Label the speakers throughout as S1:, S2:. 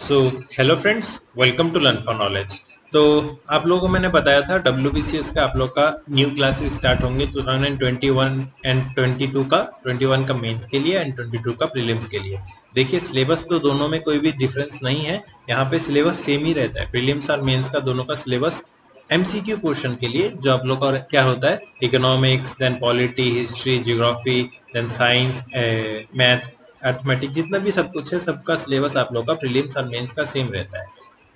S1: So hello friends, welcome to learn for knowledge. तो आप लोगों को मैंने बताया था WBCS का आप लोग का न्यू क्लासेस स्टार्ट होंगे 2021 एंड 22 का 21 का मेंस के लिए एंड 22 का प्रीलिम्स के लिए। देखिए सिलेबस तो दोनों में कोई भी डिफरेंस नहीं है, यहाँ पे सिलेबस सेम ही रहता है। प्रीलिम्स और मेंस का दोनों का सिलेबस MCQ पोर्शन के लिए जो आप लोग का क्या होता है, economics, then polity, history, geography, then science, maths, arithmetic, जितना भी सब कुछ है सबका सिलेबस आप लोग का प्रीलिम्स और मेंस का सेम रहता है।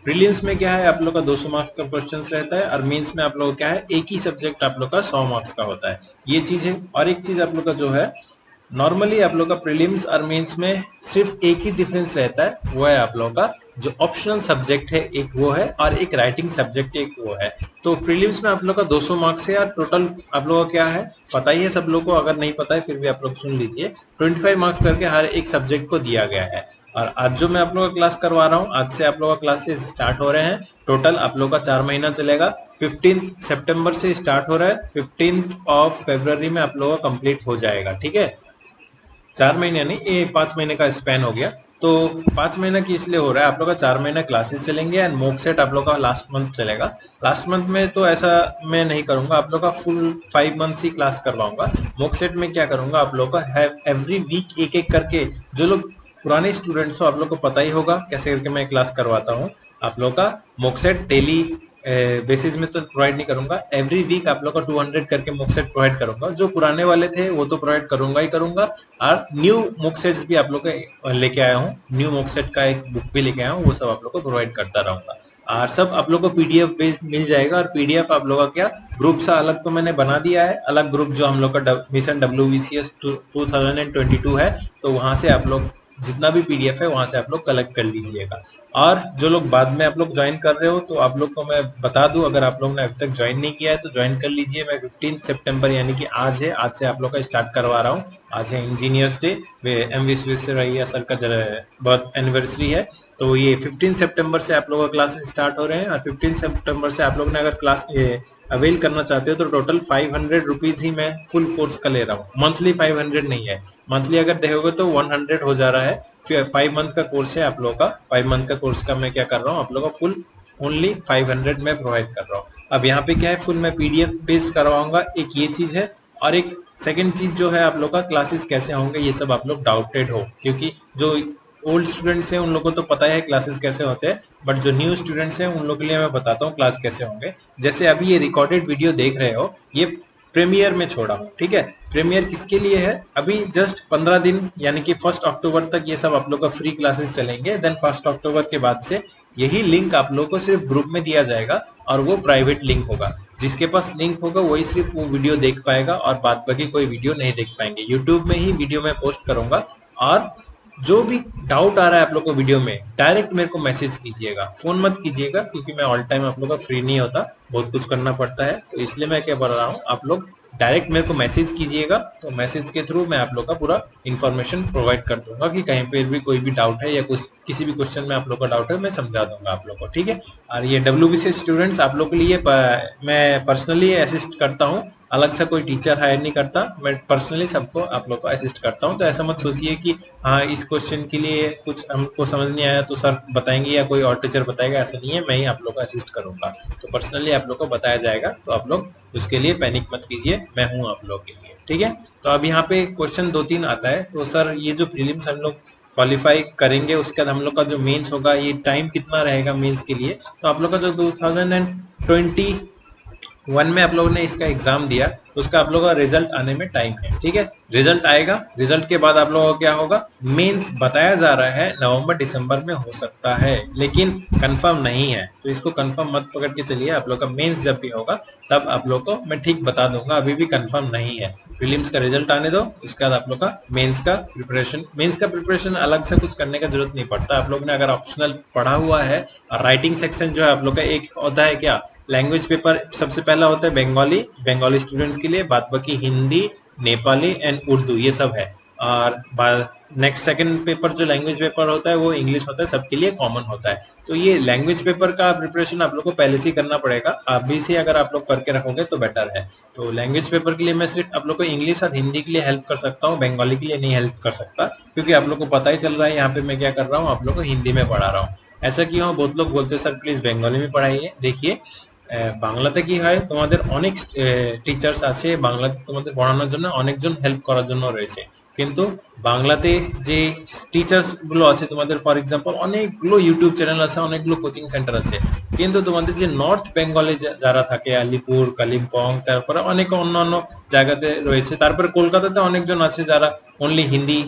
S1: प्रीलिम्स में क्या है, आप लोग का 200 मार्क्स का क्वेश्चन रहता है और मेंस में आप लोग क्या है, एक ही सब्जेक्ट आप लोग का 100 मार्क्स का होता है। ये चीज है। और एक चीज आप लोग का जो है, नॉर्मली आप लोग का प्रीलिम्स और मेंस में सिर्फ एक ही डिफरेंस रहता है, वो है आप लोग का जो ऑप्शनल सब्जेक्ट है एक वो है और एक राइटिंग सब्जेक्ट एक वो है। तो प्रीलिम्स में आप लोग का 200 मार्क्स है और टोटल आप लोग का क्या है पता ही है सब लोग को, अगर नहीं पता है फिर भी आप लोग सुन लीजिए, 25 मार्क्स करके हर एक सब्जेक्ट को दिया गया है। और आज जो मैं आप लोग का क्लास करवा रहा हूँ, आज से आप लोग का क्लासेस स्टार्ट हो रहे हैं। टोटल आप लोग का 4 महीना चलेगा। 15 सितंबर से स्टार्ट हो रहा है, 15 ऑफ फरवरी में आप लोग का कंप्लीट हो जाएगा। ठीक है, 4 महीने नहीं, ये 5 महीने का स्पैन हो गया। तो 5 महीना की इसलिए हो रहा है, आप लोग का 4 महीना क्लासेस चलेंगे एंड मॉक सेट आप लोग का लास्ट मंथ चलेगा। लास्ट मंथ में तो ऐसा मैं नहीं करूंगा, आप लोग का फुल 5 मंथ्स ही क्लास करवाऊंगा। मॉक सेट में क्या करूंगा, आप लोग का एवरी वीक एक एक करके, जो लोग पुराने स्टूडेंट्स हो आप लोग को पता ही होगा कैसे करके मैं क्लास करवाता हूँ। आप लोग का मॉक सेट डेली बेसिस में तो प्रोवाइड नहीं करूंगा, एवरी वीक आप लोग का 200 करके मॉक सेट प्रोवाइड करूंगा। जो पुराने वाले थे वो तो प्रोवाइड करूंगा ही करूंगा, और न्यू मॉक सेट्स भी आप लोग के लेके आया हूँ। न्यू मॉक सेट का एक बुक भी लेके आया हूँ, वो सब आप लोग को प्रोवाइड करता रहूंगा। और सब आप लोग को PDF बेस्ड मिल जाएगा। और PDF आप लोग का क्या ग्रुप सा अलग तो मैंने बना दिया है, अलग ग्रुप जो हम लोग का मिशन WBCS 2022 है, तो वहां से आप लोग जितना भी PDF है वहां से आप लोग कलेक्ट कर लीजिएगा। और जो लोग बाद में आप लोग ज्वाइन कर रहे हो, तो आप लोग को मैं बता दूं, अगर आप लोग ने अभी तक ज्वाइन नहीं किया है तो ज्वाइन कर लीजिए। मैं 15 सितंबर यानी कि आज है, आज से आप लोग का स्टार्ट करवा रहा हूँ। आज है engineers day, M Visvesvaraya sir का बर्थ एनिवर्सरी है। तो ये 15 सितंबर से आप लोग का क्लासेस स्टार्ट हो रहे हैं। और 15 सितंबर से आप लोग ने अगर क्लास अवेल करना चाहते हो तो टोटल 500 रुपीज ही मैं फुल कोर्स का ले रहा हूँ। मंथली 500 नहीं है, मंथली अगर देखोगे तो 100 हो जा रहा है। फिर 5 मंथ का कोर्स है आप लोगों का। 5 मंथ का कोर्स का मैं क्या कर रहा हूँ, आप लोगों का फुल ओनली 500 में प्रोवाइड कर रहा हूँ। अब यहाँ पे क्या है, फुल मैं PDF बेस्ड करवाऊंगा, एक ये चीज है। और एक सेकंड चीज जो है, आप लोग का क्लासेस कैसे होंगे ये सब आप लोग डाउटेड हो, क्योंकि जो ओल्ड स्टूडेंट्स हैं उन लोगों को तो पता है क्लासेस कैसे होते हैं, बट जो न्यू स्टूडेंट्स हैं उन लोगों के लिए मैं बताता हूँ क्लास कैसे होंगे। जैसे अभी ये रिकॉर्डेड वीडियो देख रहे हो, ये प्रीमियर में छोड़ा हूँ। ठीक है, प्रीमियर किसके लिए है, अभी जस्ट 15 दिन यानी कि 1 अक्टूबर तक ये सब आप लोग का फ्री क्लासेस चलेंगे। देन 1 अक्टूबर के बाद से यही लिंक आप लोग को सिर्फ ग्रुप में दिया जाएगा, और वो प्राइवेट लिंक होगा। जिसके पास लिंक होगा वही सिर्फ वो वीडियो देख पाएगा, और बाद बाकी कोई वीडियो नहीं देख पाएंगे। यूट्यूब में ही वीडियो मैं पोस्ट करूंगा। और जो भी डाउट आ रहा है आप लोग को वीडियो में, डायरेक्ट मेरे को मैसेज कीजिएगा, फोन मत कीजिएगा, क्योंकि मैं ऑल टाइम आप लोग का फ्री नहीं होता, बहुत कुछ करना पड़ता है। तो इसलिए मैं क्या बोल रहा हूँ, आप लोग डायरेक्ट मेरे को मैसेज कीजिएगा, तो मैसेज के थ्रू मैं आप लोग का पूरा इन्फॉर्मेशन प्रोवाइड कर दूंगा कि कहीं पर भी कोई भी डाउट है या कुछ किसी भी क्वेश्चन में आप लोग का डाउट है, मैं समझा दूंगा आप लोग को। ठीक है। और ये WBCS स्टूडेंट्स आप लोग के लिए मैं पर्सनली असिस्ट करता हूँ, अलग से कोई टीचर हायर नहीं करता, मैं पर्सनली सबको आप लोग को असिस्ट करता हूँ। तो ऐसा मत सोचिए कि हाँ इस क्वेश्चन के लिए कुछ हमको समझ नहीं आया तो सर बताएंगे या कोई और टीचर बताएगा, ऐसा नहीं है, मैं ही आप लोग को असिस्ट करूंगा। तो पर्सनली आप लोग को बताया जाएगा, तो आप लोग उसके लिए पैनिक मत कीजिए, मैं हूँ आप लोग के लिए। ठीक है। तो अब यहाँ पे क्वेश्चन 2-3 आता है, तो सर ये जो प्रीलिम्स हम लोग क्वालिफाई करेंगे, उसके बाद हम लोग का जो मेंस होगा, ये टाइम कितना रहेगा मेंस के लिए। तो आप लोग का जो 2021 में आप लोगों ने इसका एग्जाम दिया, उसका आप लोगों का रिजल्ट आने में टाइम है। ठीक है, रिजल्ट आएगा, रिजल्ट के बाद आप लोगों का क्या होगा, मेंस बताया जा रहा है नवंबर दिसंबर में हो सकता है, लेकिन कंफर्म नहीं है। तो इसको कंफर्म मत पकड़ के चलिए, आप लोग का मेंस जब भी होगा तब आप लोग को मैं ठीक बता दूंगा, अभी भी कंफर्म नहीं है। प्रीलिम्स का रिजल्ट आने दो, उसके बाद आप लोग का मेंस का प्रिपरेशन अलग से कुछ करने का जरूरत नहीं पड़ता। आप लोग ने अगर ऑप्शनल पढ़ा हुआ है, राइटिंग सेक्शन जो है आप लोग का एक होता है क्या, लैंग्वेज पेपर सबसे पहला होता है बंगाली स्टूडेंट्स के लिए, बाद बाकी हिंदी, नेपाली एंड उर्दू ये सब है। और नेक्स्ट सेकंड पेपर जो लैंग्वेज पेपर होता है वो इंग्लिश होता है, सबके लिए कॉमन होता है। तो ये लैंग्वेज पेपर का प्रिपरेशन आप लोग को पहले से ही करना पड़ेगा, अभी से अगर आप लोग करके रखोगे तो बेटर है। तो लैंग्वेज पेपर के लिए मैं सिर्फ आप लोग को इंग्लिश और हिंदी के लिए हेल्प कर सकता हूँ, बंगाली के लिए नहीं हेल्प कर सकता, क्योंकि आप लोग को पता ही चल रहा है यहाँ पे मैं क्या कर रहा हूँ, आप लोग को हिंदी में पढ़ा रहा हूँ। ऐसा क्यों? बहुत लोग बोलते हैं सर प्लीज बंगाली में पढ़ाइए। देखिए বাংলাতে কি হয়, তোমাদের অনেক টিচার্স আছে, বাংলাতে তোমাদের পড়ানোর জন্য অনেকজন হেল্প করার জন্য রয়েছে, কিন্তু বাংলাতে যে টিচার্স গুলো আছে তোমাদের, ফর এক্সাম্পল অনেকগুলো ইউটিউব চ্যানেল আছে, অনেকগুলো কোচিং সেন্টার আছে, কিন্তু তোমাদের যে নর্থ বেঙ্গলে যারা থাকে, আলিপুর, কালিম্পং, তারপরে অনেক অন্যান্য জায়গাতে রয়েছে, তারপরে কলকাতাতে অনেকজন আছে যারা অনলি হিন্দি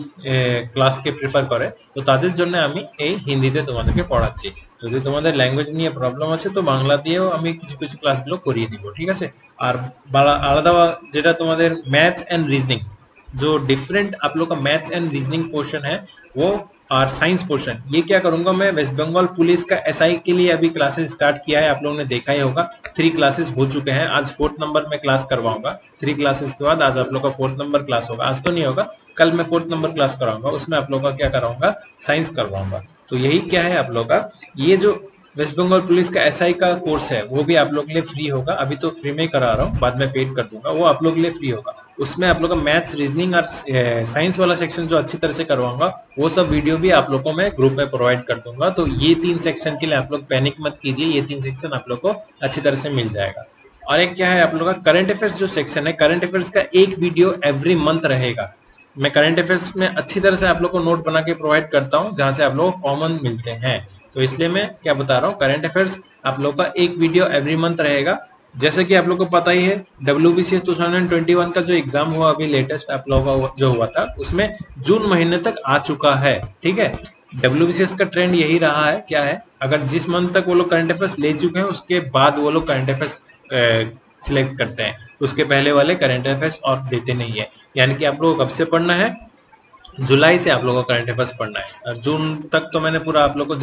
S1: ক্লাসকে প্রেফার করে, তো তাদের জন্য আমি এই হিন্দিতে তোমাদেরকে পড়াচ্ছি। যদি তোমাদের ল্যাঙ্গুয়েজ নিয়ে প্রবলেম আছে তো বাংলা দিয়েও আমি কিছু কিছু ক্লাসগুলো করিয়ে দিব, ঠিক আছে। আর আলাদা যেটা তোমাদের मैथ्स एंड रीजनिंग, जो डिफरेंट आप लोग का मैथ्स एंड रीजनिंग पोर्शन है वो, और साइंस पोर्शन, ये क्या करूंगा मैं, वेस्ट बंगाल पुलिस का एसआई के लिए अभी क्लासेस स्टार्ट किया है, आप लोगों ने देखा ही होगा 3 क्लासेस हो चुके हैं। आज 4th नंबर में क्लास करवाऊंगा, 3 क्लासेस के बाद आज आप लोग का 4th नंबर क्लास होगा। आज तो नहीं होगा, कल मैं 4th नंबर क्लास कराऊंगा, उसमें आप लोग का क्या कराऊंगा, साइंस करवाऊंगा। तो यही क्या है आप लोग का, ये जो वेस्ट बंगाल पुलिस का एसआई का कोर्स है वो भी आप लोग के लिए फ्री होगा। अभी तो फ्री में ही करा रहा हूँ, बाद में पेड कर दूंगा, वो आप लोग के लिए फ्री होगा। उसमें आप लोग का मैथ्स, रीजनिंग और साइंस वाला सेक्शन जो अच्छी तरह से करवाऊंगा, वो सब वीडियो भी आप लोग को मैं ग्रुप में प्रोवाइड कर दूंगा। तो ये 3 सेक्शन के लिए आप लोग पैनिक मत कीजिए, ये 3 सेक्शन आप लोग को अच्छी तरह से मिल जाएगा। और एक क्या है आप लोग का करंट अफेयर्स जो सेक्शन है, करंट अफेयर्स का एक वीडियो एवरी मंथ रहेगा। मैं करंट अफेयर्स में अच्छी तरह से आप लोग को नोट बना के प्रोवाइड करता हूँ, जहां से आप लोग को कॉमन मिलते हैं। तो इसलिए मैं क्या बता रहा हूँ, करंट अफेयर्स आप लोग का एक वीडियो एवरी मंथ रहेगा। जैसे कि आप लोग को पता ही है, WBCS 2021 का जो एग्जाम हुआ अभी लेटेस्ट आप लोगों का जो हुआ था, उसमें जून महीने तक आ चुका है, ठीक है। WBCS का ट्रेंड यही रहा है, क्या है, अगर जिस मंथ तक वो लोग करंट अफेयर्स ले चुके हैं उसके बाद वो लोग करंट अफेयर्स सिलेक्ट करते हैं, उसके पहले वाले करंट अफेयर्स और देते नहीं है। यानी कि आप लोगों को कब से पढ़ना है, जुलाई से आप लोगों को करंट अफेयर्स पढ़ना है। और जून तक तो मैंने पूरा आप लोग को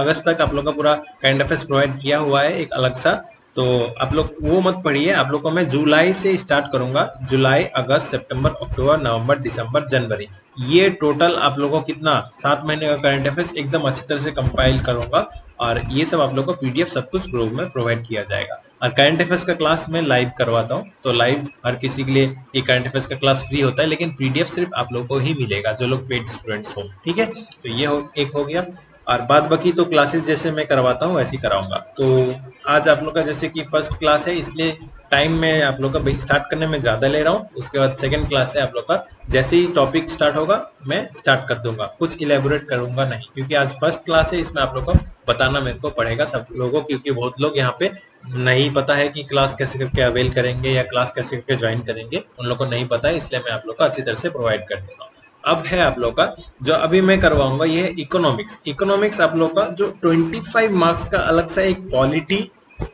S1: अगस्त तक आप लोग का पूरा करंट अफेयर्स प्रोवाइड किया हुआ है एक अलग सा, तो आप लोग वो मत पढ़िए। आप लोग को मैं जुलाई से स्टार्ट करूंगा, जुलाई, अगस्त, सितंबर, अक्टूबर, नवंबर, दिसंबर, जनवरी, ये टोटल आप लोगों को कितना 7 महीने का करंट अफेयर्स एकदम अच्छी तरह से कंपाइल करूंगा, और ये सब आप लोग को पीडीएफ सब कुछ ग्रुप में प्रोवाइड किया जाएगा। और करंट अफेयर्स का क्लास मैं लाइव करवाता हूँ, तो लाइव हर किसी के लिए ये करंट अफेयर्स का क्लास फ्री होता है, लेकिन पीडीएफ सिर्फ आप लोग को ही मिलेगा जो लोग पेड स्टूडेंट्स हो, ठीक है। तो ये एक हो गया, और बाद बाकी तो क्लासेस जैसे मैं करवाता हूँ वैसे ही कराऊंगा। तो आज आप लोग का जैसे कि फर्स्ट क्लास है, इसलिए टाइम में आप लोग का स्टार्ट करने में ज़्यादा ले रहा हूँ। उसके बाद सेकंड क्लास है आप लोग का, जैसे ही टॉपिक स्टार्ट होगा मैं स्टार्ट कर दूंगा, कुछ इलेबोरेट करूंगा नहीं, क्योंकि आज फर्स्ट क्लास है, इसमें आप लोग को बताना मेरे को पड़ेगा सब लोगों को, क्योंकि बहुत लोग यहाँ पे नहीं पता है कि क्लास कैसे करके अवेल करेंगे या क्लास कैसे करके ज्वाइन करेंगे, उन लोग को नहीं पता है, इसलिए मैं आप लोग को अच्छी तरह से प्रोवाइड कर देता हूँ। अब है आप लोग का जो अभी मैं करवाऊंगा, ये है इकोनॉमिक्स। इकोनॉमिक्स आप लोग का जो 25 मार्क्स का अलग सा एक पॉलिटी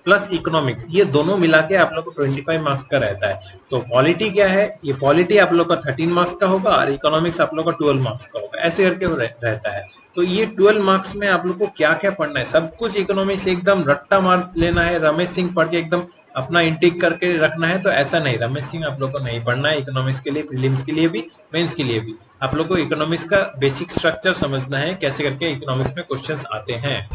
S1: प्लस इकोनॉमिक्स, ये दोनों मिला के आप लोग को 25 मार्क्स का रहता है। तो पॉलिटी क्या है, ये पॉलिटी आप लोग का 13 मार्क्स का होगा, और इकोनॉमिक्स आप लोग का 12 मार्क्स का होगा, ऐसे करके रहता है। तो ये 12 मार्क्स में आप लोग को क्या क्या पढ़ना है, सब कुछ इकोनॉमिक्स एकदम रट्टा मार लेना है, रमेश सिंह पढ़ के एकदम अपना इंटिक करके रखना है, तो ऐसा नहीं, रमेश सिंह आप लोग को नहीं पढ़ना है। इकोनॉमिक्स के लिए, प्रीलिम्स के लिए भी, मेंस के लिए भी आप लोग को इकोनॉमिक्स का बेसिक स्ट्रक्चर समझना है, कैसे करके इकोनॉमिक्स में क्वेश्चंस आते हैं।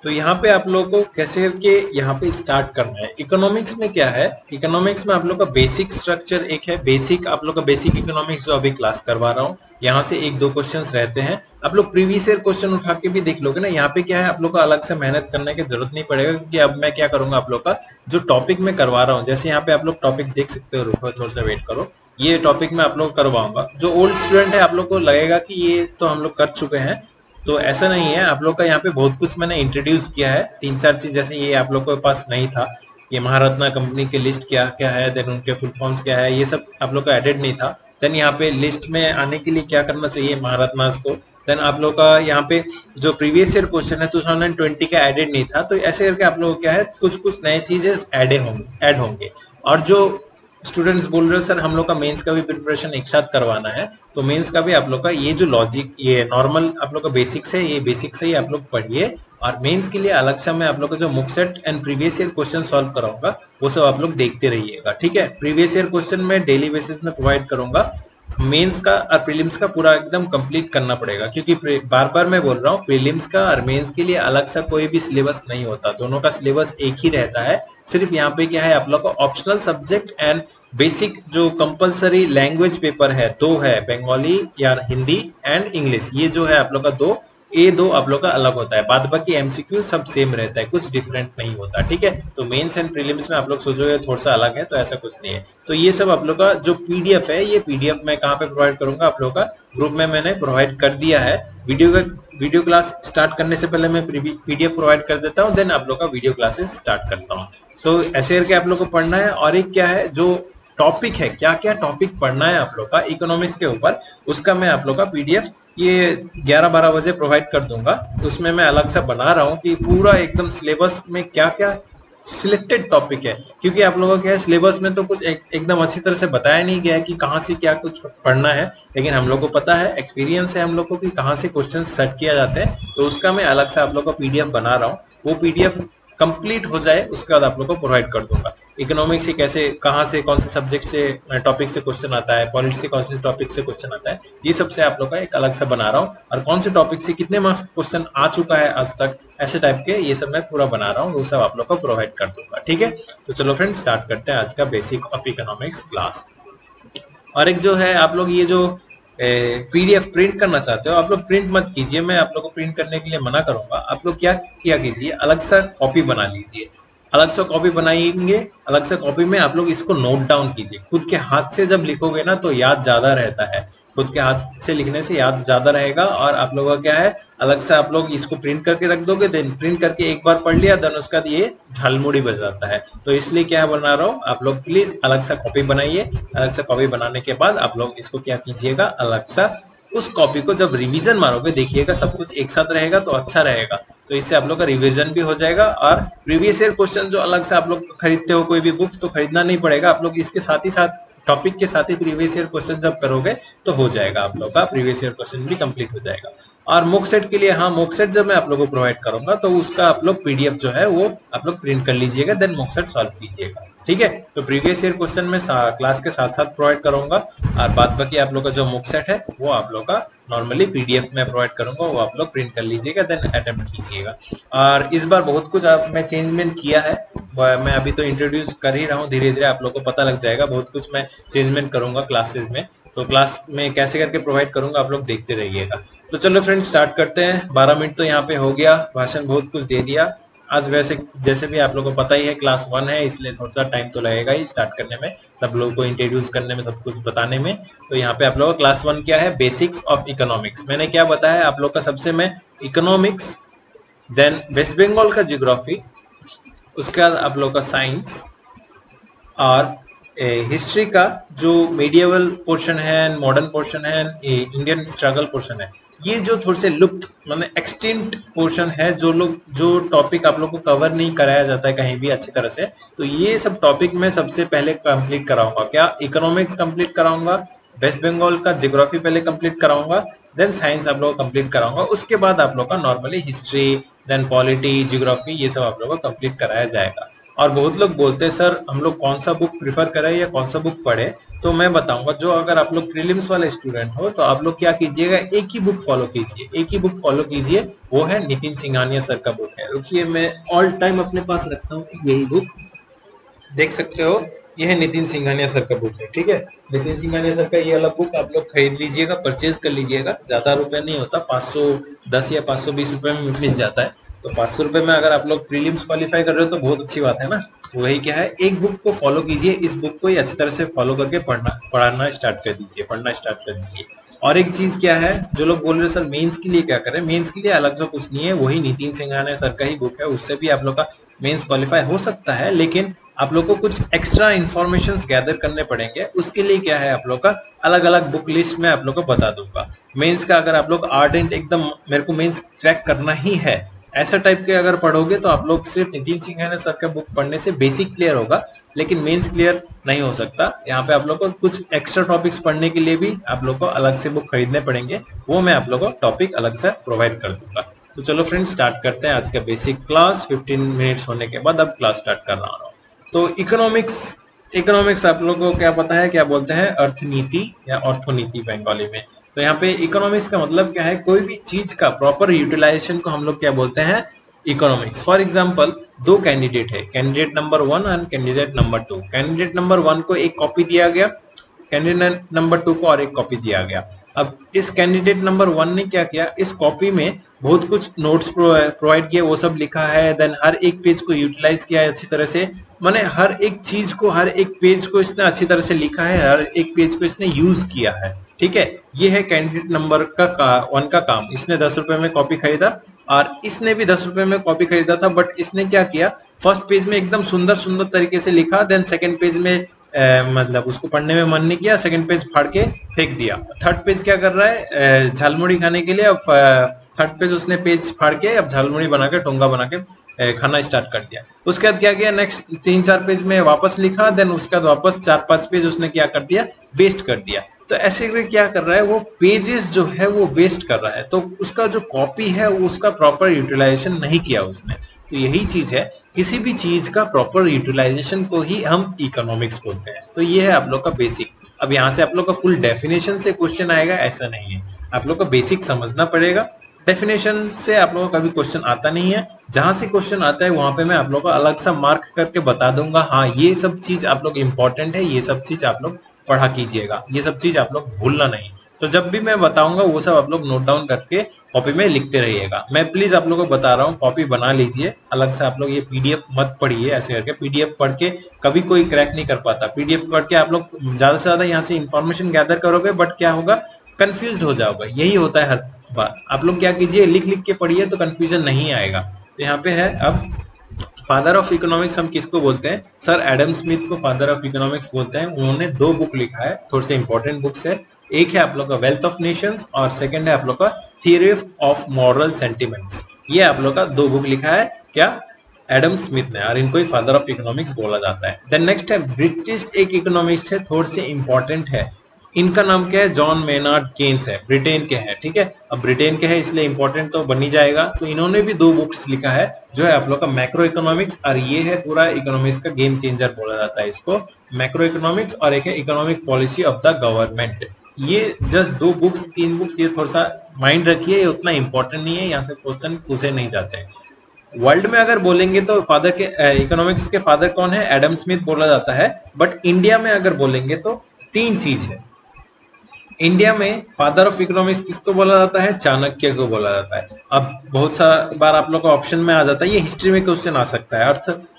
S1: तो यहाँ पे आप लोग को कैसे करके यहाँ पे स्टार्ट करना है। इकोनॉमिक्स में क्या है, इकोनॉमिक्स में आप लोग का बेसिक स्ट्रक्चर एक है, बेसिक आप लोग का बेसिक इकोनॉमिक्स जो अभी क्लास करवा रहा हूँ, यहाँ से 1-2 क्वेश्चंस रहते हैं। आप लोग प्रीवियस ईयर क्वेश्चन उठा के भी देख लोगे ना। यहाँ पे क्या है, आप लोग को अलग से मेहनत करने की जरूरत नहीं पड़ेगा, क्योंकि अब मैं क्या करूंगा, आप लोग का जो टॉपिक में करवा रहा हूँ, जैसे यहाँ पे आप लोग टॉपिक देख सकते हो, रुको थोड़ा सा वेट करो, ये टॉपिक में आप लोग करवाऊंगा। जो ओल्ड स्टूडेंट है आप लोग को लगेगा कि ये तो हम लोग कर चुके हैं, तो ऐसा नहीं है। आप लोग का यहाँ पे बहुत कुछ मैंने इंट्रोड्यूस किया है, 3-4 चीज, जैसे ये आप लोग के पास नहीं था, ये महारत्ना कंपनी के लिस्ट क्या क्या है, देन उनके फुल फॉर्म्स क्या है, ये सब आप लोग का एडेड नहीं था। देन यहाँ पे लिस्ट में आने के लिए क्या करना चाहिए महारत्नास को, देन आप लोग का यहाँ पे जो प्रीवियस ईयर क्वेश्चन है 2020 का एडेड नहीं था, तो ऐसे करके आप लोग क्या है, कुछ कुछ नए चीजें ऐड होंगे। और जो स्टूडेंट्स बोल रहे हो सर हम लोग का मेंस का भी प्रिपरेशन एक साथ करवाना है, तो मेंस का भी आप लोग का ये जो लॉजिक, ये नॉर्मल आप लोग का बेसिक्स है, ये बेसिक से ही आप लोग पढ़िए। और मेंस के लिए अलग से मैं आप लोग का जो मुक set and previous year question solve कराऊंगा, वो सब आप लोग देखते रहिएगा, ठीक है। प्रीवियस ईयर क्वेश्चन में डेली बेसिस में प्रोवाइड करूंगा, मेंस का और प्रीलिम्स का पूरा एकदम कंप्लीट करना पड़ेगा, क्योंकि बार बार मैं बोल रहा हूँ प्रीलिम्स का और मेंस के लिए अलग सा कोई भी सिलेबस नहीं होता, दोनों का सिलेबस एक ही रहता है। सिर्फ यहाँ पे क्या है, आप लोग का ऑप्शनल सब्जेक्ट एंड बेसिक जो कंपलसरी लैंग्वेज पेपर है 2 है, बंगाली या हिंदी एंड इंग्लिश, ये जो है आप लोग का 2 ये दो आप लोग का अलग होता है, बाद बाकी एमसीक्यू सब सेम रहता है, कुछ डिफरेंट नहीं होता, ठीक है। तो मेंस एंड प्रीलिम्स में आप लोग सोचोगे थोड़ा सा अलग है, तो ऐसा कुछ नहीं है। तो ये सब आप लोग का जो पीडीएफ है, ये पीडीएफ मैं कहाँ पे प्रोवाइड करूंगा, आप लोग का ग्रुप में मैंने प्रोवाइड कर दिया है। वीडियो क्लास स्टार्ट करने से पहले मैं पीडीएफ प्रोवाइड कर देता हूँ, देन आप लोग का वीडियो क्लासेस स्टार्ट करता हूँ। तो ऐसे करके आप लोग को पढ़ना है। और एक क्या है, जो टॉपिक है, क्या क्या टॉपिक पढ़ना है आप लोग का इकोनॉमिक्स के ऊपर, उसका मैं आप लोग का पीडीएफ ये 11-12 बजे प्रोवाइड कर दूंगा। उसमें मैं अलग से बना रहा हूँ कि पूरा एकदम सिलेबस में क्या क्या सिलेक्टेड टॉपिक है, क्योंकि आप लोगों के सिलेबस में तो कुछ एकदम अच्छी तरह से बताया नहीं गया है कि कहाँ से क्या कुछ पढ़ना है, लेकिन हम लोग को पता है, एक्सपीरियंस है हम लोग को कि कहाँ से क्वेश्चन सेट किया जाते हैं। तो उसका मैं अलग से आप लोग का पीडीएफ बना रहा हूँ। वो पीडीएफ कंप्लीट हो जाए उसके बाद आप लोग को प्रोवाइड कर दूंगा। इकोनॉमिक्स से कैसे, कहाँ से, कौन से सब्जेक्ट से, टॉपिक से क्वेश्चन आता है, पॉलिटिक्स से कौन से टॉपिक से क्वेश्चन आता है, ये सबसे आप लोग का एक अलग से बना रहा हूँ। और कौन से टॉपिक से कितने मार्क्स क्वेश्चन आ चुका है आज तक, ऐसे टाइप के ये सब मैं पूरा बना रहा हूँ, वो सब आप लोग को प्रोवाइड कर दूंगा, ठीक है। तो चलो फ्रेंड स्टार्ट करते हैं आज का बेसिक ऑफ इकोनॉमिक्स क्लास। और एक जो है, आप लोग ये जो पीडीएफ प्रिंट करना चाहते हो, आप लोग प्रिंट मत कीजिए, मैं आप लोग को प्रिंट करने के लिए मना करूंगा। आप लोग क्या किया कीजिए, अलग सा कॉपी बना लीजिए, अलग से कॉपी बनाएंगे, अलग से कॉपी में आप लोग इसको नोट डाउन कीजिए। खुद के हाथ से जब लिखोगे ना तो याद ज्यादा रहता है, खुद के हाथ से लिखने से याद ज्यादा रहेगा। और आप लोगों का क्या है, अलग से आप लोग इसको प्रिंट करके रख दोगे, देन प्रिंट करके एक बार पढ़ लिया, देन उसका ये झालमुड़ी बज जाता है। तो इसलिए क्या बना रहा हूँ, आप लोग प्लीज अलग से कॉपी बनाइए। अलग से कॉपी बनाने के बाद आप लोग इसको क्या कीजिएगा, अलग सा उस कॉपी को जब रिवीजन मारोगे, देखिएगा सब कुछ एक साथ रहेगा तो अच्छा रहेगा। तो इससे आप लोग का रिवीजन भी हो जाएगा। और प्रीवियस ईयर क्वेश्चन जो अलग से आप लोग खरीदते हो कोई भी बुक, तो खरीदना नहीं पड़ेगा, आप लोग इसके साथ ही साथ टॉपिक के साथ ही प्रीवियस ईयर क्वेश्चन जब करोगे तो हो जाएगा, आप लोग का प्रीवियस ईयर क्वेश्चन भी कंप्लीट हो जाएगा। और मॉक सेट के लिए, हाँ मॉक सेट जब मैं आप लोगों को प्रोवाइड करूंगा तो उसका आप लोग पीडीएफ जो है वो आप लोग प्रिंट कर लीजिएगा, देन मॉक सेट सॉल्व कीजिएगा, ठीक है। तो प्रीवियस ईयर क्वेश्चन में क्लास के साथ साथ प्रोवाइड करूंगा, और बाद बाकी आप लोग का जो मॉक सेट है वो आप लोग का नॉर्मली पीडीएफ में प्रोवाइड करूंगा, वो आप लोग प्रिंट कर लीजिएगा, देन अटेम्प्ट कीजिएगा। और इस बार बहुत कुछ मैं चेंजमेंट किया है, मैं अभी तो इंट्रोड्यूस कर ही रहा हूँ, धीरे धीरे आप लोग को पता लग जाएगा। बहुत कुछ मैं चेंजमेंट करूंगा क्लासेस में, तो क्लास में कैसे करके प्रोवाइड करूंगा आप लोग देखते रहिएगा। तो चलो फ्रेंड्स स्टार्ट करते हैं। 12 मिनट तो यहाँ पे हो गया, भाषण बहुत कुछ दे दिया आज। वैसे जैसे भी आप लोगों को पता ही है क्लास 1 है, इसलिए थोड़ा सा टाइम तो लगेगा ही स्टार्ट करने में, सब लोगों को इंट्रोड्यूस करने में, सब कुछ बताने में। तो यहाँ पे आप लोगों का क्लास 1 क्या है, बेसिक्स ऑफ इकोनॉमिक्स। मैंने क्या बताया आप लोग का, सबसे मैं इकोनॉमिक्स, देन वेस्ट बंगाल का जियोग्राफी, उसके बाद आप लोग का साइंस, और हिस्ट्री का जो मेडिएवल पोर्शन है, मॉडर्न पोर्शन है, इंडियन स्ट्रगल पोर्शन है, ये जो थोड़े से लुप्त मतलब एक्सटिंक्ट पोर्शन है, जो टॉपिक आप लोग को कवर नहीं कराया जाता है कहीं भी अच्छी तरह से, तो ये सब टॉपिक मैं सबसे पहले कंप्लीट कराऊंगा। क्या, इकोनॉमिक्स कंप्लीट कराऊंगा, वेस्ट बंगाल का जियोग्राफी पहले कंप्लीट कराऊंगा, देन साइंस आप लोग को कंप्लीट कराऊंगा। उसके बाद आप लोग का normally history, then polity, geography, ये सब आप लोग को कंप्लीट कराया जाएगा। और बहुत लोग बोलते हैं सर हम लोग कौन सा बुक प्रिफर करें या कौन सा बुक पढ़े, तो मैं बताऊंगा, जो अगर आप लोग प्रीलिम्स वाले स्टूडेंट हो तो आप लोग क्या कीजिएगा, एक ही बुक फॉलो कीजिए, एक ही बुक फॉलो कीजिए, वो है नितिन सिंघानिया सर का बुक है। रुकिए मैं ऑल टाइम अपने पास रखता हूँ यही बुक, देख सकते हो, ये है नितिन सिंघानिया सर का बुक है, ठीक है। नितिन सिंघानिया सर का ये वाला बुक आप लोग खरीद लीजिएगा, परचेज कर लीजिएगा, ज्यादा रुपए नहीं होता, 510 या 520 रुपए में मिल जाता है। तो 500 रुपए में अगर आप लोग प्रीलिम्स क्वालिफाई कर रहे हो तो बहुत अच्छी बात है ना। तो वही क्या है, एक बुक को फॉलो कीजिए, इस बुक को ही अच्छी तरह से फॉलो करके पढ़ना स्टार्ट कर दीजिए, पढ़ना स्टार्ट कर दीजिए। और एक चीज क्या है, जो लोग बोल रहे हैं सर मेंस के लिए क्या करें, मेंस के लिए अलग से कुछ नहीं है, वही नितिन सिंघानिया सर का ही बुक है, उससे भी आप लोग का मेंस क्वालिफाई हो सकता है, लेकिन आप लोग को कुछ एक्स्ट्रा इन्फॉर्मेशन गैदर करने पड़ेंगे। उसके लिए क्या है, आप लोग का अलग अलग बुक लिस्ट में आप लोग को बता दूंगा। मेंस का अगर आप लोग आर्डेंट एकदम मेरे को मेंस क्रैक करना ही है ऐसा टाइप के अगर पढ़ोगे तो आप लोग सिर्फ नितिन सिंघानिया सर का बुक पढ़ने से बेसिक क्लियर होगा, लेकिन मेंस क्लियर नहीं हो सकता। यहाँ पे आप लोग को कुछ एक्स्ट्रा टॉपिक्स पढ़ने के लिए भी आप लोग को अलग से बुक खरीदने पड़ेंगे, वो मैं आप लोग को टॉपिक अलग से प्रोवाइड कर दूंगा। तो चलो फ्रेंड्स स्टार्ट करते हैं आज का बेसिक क्लास। 15 मिनट्स होने के बाद अब क्लास स्टार्ट कर रहा हूँ। तो इकोनॉमिक्स आप लोगों को क्या पता है, क्या बोलते हैं, अर्थनीति या ऑर्थोनीति बंगाली में। तो यहाँ पे इकोनॉमिक्स का मतलब क्या है, कोई भी चीज का प्रॉपर यूटिलाइजेशन को हम लोग क्या बोलते हैं, इकोनॉमिक्स। फॉर एग्जांपल दो कैंडिडेट है, candidate number 1 and candidate number 2। Candidate number 1 को एक कॉपी दिया गया, कैंडिडेट नंबर 2 को और एक कॉपी दिया गया। अब इस कैंडिडेट नंबर 1 ने क्या किया, इस कॉपी में बहुत कुछ नोट्स प्रोवाइड किए, वो सब लिखा है, देन हर एक पेज को यूटिलाइज किया है अच्छी तरह से, माने हर एक चीज को, हर एक पेज को इसने अच्छी तरह से लिखा है, हर एक पेज को इसने यूज किया है। ठीक है, ये है कैंडिडेट नंबर का 1 का काम। इसने 10 रुपए में कॉपी खरीदा और इसने भी 10 रुपए में कॉपी खरीदा था, बट इसने क्या किया, फर्स्ट पेज में एकदम सुंदर सुंदर तरीके से लिखा, देन सेकंड पेज में मतलब उसको पढ़ने में मन नहीं किया, सेकंड पेज फाड़ के फेंक दिया। थर्ड पेज क्या कर रहा है, झालमुड़ी खाने के लिए अब थर्ड पेज उसने पेज फाड़ के अब झालमुड़ी बना के, टोंगा बना के खाना स्टार्ट कर दिया। उसके बाद क्या किया, नेक्स्ट 3-4 पेज में वापस लिखा, देन उसके बाद वापस 4-5 पेज उसने क्या कर दिया, वेस्ट कर दिया। तो ऐसे करके क्या कर रहा है, वो पेजेस जो है वो वेस्ट कर रहा है, तो उसका जो कॉपी है उसका प्रॉपर यूटिलाइजेशन नहीं किया उसने। तो यही चीज है, किसी भी चीज का प्रॉपर यूटिलाइजेशन को ही हम इकोनॉमिक्स बोलते हैं। तो ये है आप लोग का बेसिक। अब यहाँ से आप लोग का फुल डेफिनेशन से क्वेश्चन आएगा ऐसा नहीं है, आप लोग का बेसिक समझना पड़ेगा। डेफिनेशन से आप लोगों का कभी क्वेश्चन आता नहीं है, जहां से क्वेश्चन आता है वहां पे मैं आप लोगों को अलग सा मार्क करके बता दूंगा, हाँ ये सब चीज आप लोग इंपॉर्टेंट है, ये सब चीज आप लोग पढ़ा कीजिएगा, ये सब चीज आप लोग भूलना नहीं। तो जब भी मैं बताऊंगा वो सब आप लोग नोट डाउन करके कॉपी में लिखते रहिएगा। मैं प्लीज आप लोगों को बता रहा हूँ, कॉपी बना लीजिए अलग से। आप लोग ये पीडीएफ मत पढ़िए ऐसे करके, पीडीएफ पढ़ के कभी कोई क्रैक नहीं कर पाता। पीडीएफ पढ़ के आप लोग ज्यादा से ज्यादा यहाँ से इंफॉर्मेशन गैदर करोगे, बट क्या होगा, कंफ्यूज हो जाओगे। यही होता है हर बार। आप लोग क्या कीजिए, लिख लिख के पढ़िए तो कंफ्यूजन नहीं आएगा। तो यहाँ पे है, अब फादर ऑफ इकोनॉमिक्स हम किसको बोलते हैं, सर एडम स्मिथ को फादर ऑफ इकोनॉमिक्स बोलते हैं। उन्होंने 2 बुक लिखा है, थोड़े से इंपॉर्टेंट बुक्स है। एक है आप लोग का वेल्थ ऑफ नेशंस और सेकंड है आप लोग का थियरी ऑफ मॉरल सेंटिमेंट्स। ये आप लोग का 2 बुक लिखा है क्या, एडम स्मिथ ने, और इनको ही फादर ऑफ इकोनॉमिक्स बोला जाता है। देन नेक्स्ट है ब्रिटिश एक इकोनॉमिस्ट है, थोड़े से इंपॉर्टेंट है। इनका नाम क्या है, जॉन मेनार्ड केन्स है, ब्रिटेन के हैं। ठीक है, अब ब्रिटेन के हैं इसलिए इंपॉर्टेंट तो बन ही जाएगा। तो इन्होंने भी 2 बुक्स लिखा है, जो है आप लोग का मैक्रो इकोनॉमिक्स, और ये है पूरा इकोनॉमिक्स का गेम चेंजर बोला जाता है इसको, मैक्रो इकोनॉमिक्स, और एक है economic policy of the government. ये जस्ट 2 बुक्स 3 बुक्स, ये थोड़ा सा माइंड रखिए, ये उतना इंपॉर्टेंट नहीं है, यहाँ से क्वेश्चन पूछे नहीं जाते हैं। वर्ल्ड में अगर बोलेंगे तो फादर के इकोनॉमिक्स के फादर कौन है, एडम स्मिथ बोला जाता है। बट इंडिया में अगर बोलेंगे तो 3 चीज है। इंडिया में फादर ऑफ इकोनॉमिक्स किसको बोला जाता है, चाणक्य को बोला जाता है। अब बहुत सा बार आप लोग का ऑप्शन में आ जाता है, ये हिस्ट्री में क्वेश्चन आ सकता है,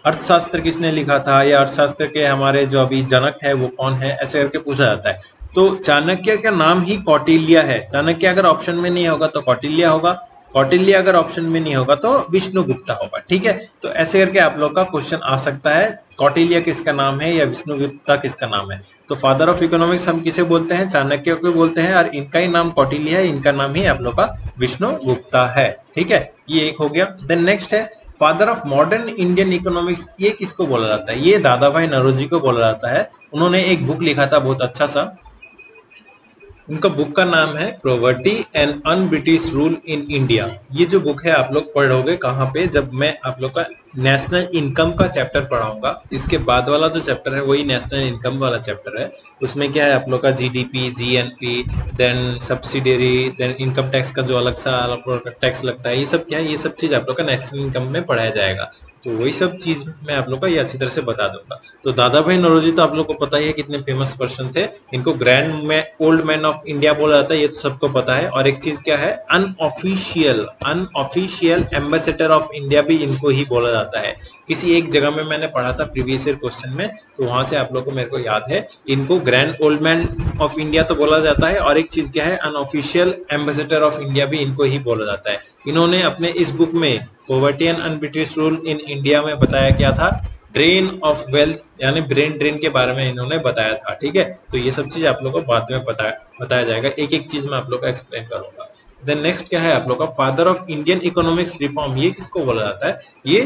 S1: अर्थशास्त्र किसने लिखा था, या अर्थशास्त्र के हमारे जो अभी जनक है वो कौन है, ऐसे करके पूछा जाता है। तो चाणक्य का नाम ही कौटिल्य है। चाणक्य अगर ऑप्शन में नहीं होगा तो कौटिल्य होगा, कौटिल्य अगर ऑप्शन में नहीं होगा तो विष्णुगुप्ता होगा। ठीक है, तो ऐसे करके आप लोग का क्वेश्चन आ सकता है, कौटिल्य किसका नाम है या विष्णुगुप्ता किसका नाम है। तो फादर ऑफ इकोनॉमिक्स हम किसे बोलते हैं, चाणक्य को बोलते हैं, और इनका ही नाम कौटिल्य है, इनका नाम ही आप लोग का विष्णुगुप्ता है। ठीक है, ये एक हो गया। देन नेक्स्ट है father of modern Indian economics, ये किसको बोला जाता है, ये दादा भाई नौरोजी को बोला जाता है। उन्होंने एक बुक लिखा था बहुत अच्छा सा, उनका बुक का नाम है poverty and un British rule in India. ये जो बुक है आप लोग पढ़ोगे कहाँ पे, जब मैं आप लोग का नेशनल इनकम का चैप्टर पढ़ाऊंगा। इसके बाद वाला जो चैप्टर है वही नेशनल इनकम वाला चैप्टर है। उसमें क्या है आप लोग का GDP, GNP, then subsidiary, then income tax का जो अलग सा टैक्स लगता है, ये सब क्या है, ये सब चीज आप लोग का नेशनल इनकम में पढ़ाया जाएगा। तो वही सब चीज मैं आप लोग का ये अच्छी तरह से बता दूंगा। तो दादा भाई नौरोजी तो आप लोग को पता ही है कितने फेमस पर्सन थे, इनको ग्रैंड में ओल्ड मैन ऑफ इंडिया बोला जाता है, ये तो सबको पता है। और एक चीज क्या है, अनऑफिशियल एम्बेसडर ऑफ इंडिया भी इनको ही बोला जाता है। किसी एक जगह में मैंने पढ़ा था प्रीवियस ईयर क्वेश्चन में, तो वहां से आप लोग को मेरे को याद है, इनको grand old man of India तो बोला जाता है, और एक चीज क्या है, अनऑफिशियल एम्बेसडर ऑफ इंडिया भी इनको ही बोला जाता है। इन्होंने अपने इस बुक में poverty and un British rule in India में बताया क्या था, ड्रेन ऑफ वेल्थ यानी ब्रेन ड्रेन के बारे में इन्होंने बताया था। ठीक है, तो ये सब चीज आप लोग को बाद में बताया जाएगा, एक एक चीज मैं आप लोग को एक्सप्लेन करूंगा। देन नेक्स्ट क्या है आप लोग का, father of Indian economics reform, ये किसको बोला जाता है, ये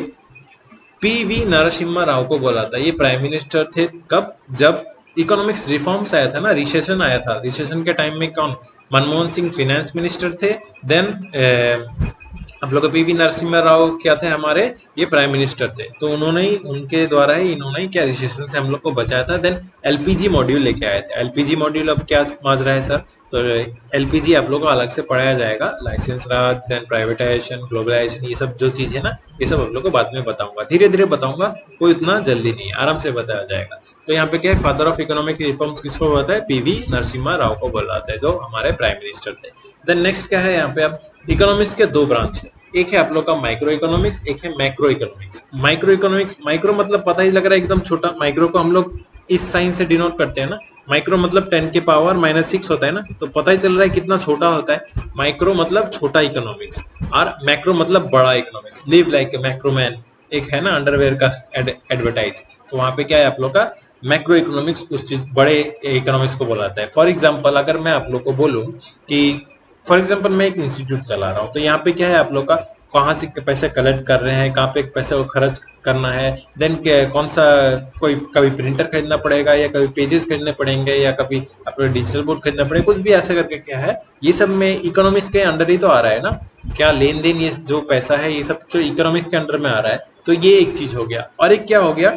S1: पीवी नरसिम्हा राव को बोला था। ये प्राइम मिनिस्टर थे कब, जब इकोनॉमिक्स रिफॉर्म्स आया था ना, रिसेशन आया था, रिसेशन के टाइम में कौन, मनमोहन सिंह फिनेंस मिनिस्टर थे। देन आप लोग पीवी नरसिम्हा राव क्या थे हमारे, ये प्राइम मिनिस्टर थे। तो उन्होंने ही, उनके द्वारा ही इन्होंने ही क्या रिसेशन से हम लोग को बचाया था। देन एलपीजी मॉड्यूल लेके आए थे। एलपीजी मॉड्यूल अब क्या माजरा है सर, तो एलपीजी आप लोग को अलग से पढ़ाया जाएगा, लाइसेंस राज, देन प्राइवेटाइजेशन, ग्लोबलाइजेशन, ये सब जो चीज है ना, ये सब आप लोग को बाद में बताऊंगा, धीरे धीरे बताऊंगा, कोई इतना जल्दी नहीं, आराम से बताया जाएगा। तो यहाँ पे क्या है, फादर ऑफ इकोनॉमिक रिफॉर्म्स किसको बोलता है, पीवी नरसिम्हा राव को बोला जाता है, जो हमारे प्राइम मिनिस्टर थे। देन नेक्स्ट क्या है, यहाँ पे आप इकोनॉमिक्स के दो ब्रांच है, एक है आप लोग का माइक्रो इकोनॉमिक्स, एक है macro economics. Micro economics, micro मतलब पता ही लग रहा है एकदम छोटा, माइक्रो को हम लोग इस साइन से डिनोट करते हैं ना, माइक्रो मतलब 10 के पावर -6 होता है ना, तो पता ही चल रहा है कितना छोटा होता है। माइक्रो मतलब छोटा इकोनॉमिक्स, और मैक्रो मतलब बड़ा इकोनॉमिक्स। लिव लाइक ए मैक्रोमैन, एक है ना अंडरवेयर का एडवर्टाइज, तो वहां पे क्या है आप लोग का मैक्रो इकोनॉमिक्स, उस चीज बड़े इकोनॉमिक्स को बोलाता है। फॉर एग्जाम्पल अगर मैं आप लोग को बोलूं कि फॉर एग्जाम्पल मैं एक इंस्टीट्यूट चला रहा हूँ, तो यहाँ पे क्या है आप लोग का कहाँ से पैसे कलेक्ट कर रहे हैं, कहाँ पे पैसे को खर्च करना है, देन कौन सा कोई कभी प्रिंटर खरीदना पड़ेगा या कभी पेजेस खरीदने पड़ेंगे या कभी अपने डिजिटल बोर्ड खरीदना पड़ेगा, कुछ भी ऐसे करके क्या है, ये सब में इकोनॉमिक्स के अंडर ही तो आ रहा है ना, क्या लेन देन, ये जो पैसा है ये सब जो इकोनॉमिक्स के अंडर में आ रहा है। तो ये एक चीज हो गया, और एक क्या हो गया,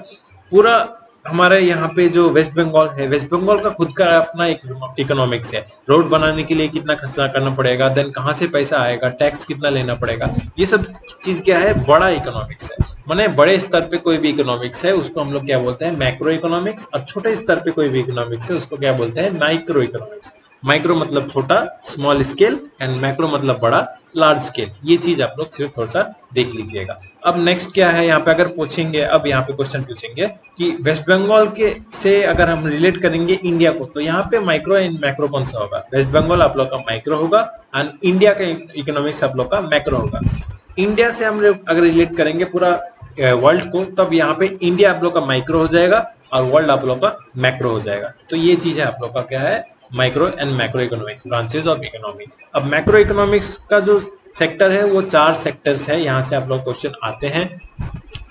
S1: पूरा हमारे यहाँ पे जो वेस्ट बंगाल है, वेस्ट बंगाल का खुद का अपना एक इकोनॉमिक्स है, रोड बनाने के लिए कितना खर्चा करना पड़ेगा, देन कहाँ से पैसा आएगा, टैक्स कितना लेना पड़ेगा, ये सब चीज क्या है, बड़ा इकोनॉमिक्स है। माने बड़े स्तर पे कोई भी इकोनॉमिक्स है उसको हम लोग क्या बोलते हैं, मैक्रो इकोनॉमिक्स, और छोटे स्तर पे कोई भी इकोनॉमिक्स है उसको क्या बोलते हैं, माइक्रो इकोनॉमिक्स। माइक्रो मतलब छोटा, स्मॉल स्केल, एंड मैक्रो मतलब बड़ा, लार्ज स्केल। ये चीज आप लोग सिर्फ थोड़ा सा देख लीजिएगा। अब नेक्स्ट क्या है, यहाँ पे अगर पूछेंगे, अब यहाँ पे क्वेश्चन पूछेंगे कि वेस्ट बंगाल के से अगर हम रिलेट करेंगे इंडिया को, तो यहाँ पे माइक्रो एंड मैक्रो कौन सा होगा, वेस्ट बंगाल आप लोग का माइक्रो होगा, एंड इंडिया का इकोनॉमिक्स आप लोग का मैक्रो होगा। इंडिया से हम लोग अगर रिलेट करेंगे पूरा वर्ल्ड को, तब यहाँ पे इंडिया आप लोग का माइक्रो हो जाएगा और वर्ल्ड आप लोग का मैक्रो हो जाएगा। तो ये चीज है आप लोग का क्या है, micro and macro economics, branches of economy. अब मैक्रो इकोनॉमिक्स का जो सेक्टर है वो 4 सेक्टर्स है, यहाँ से आप लोग क्वेश्चन आते हैं।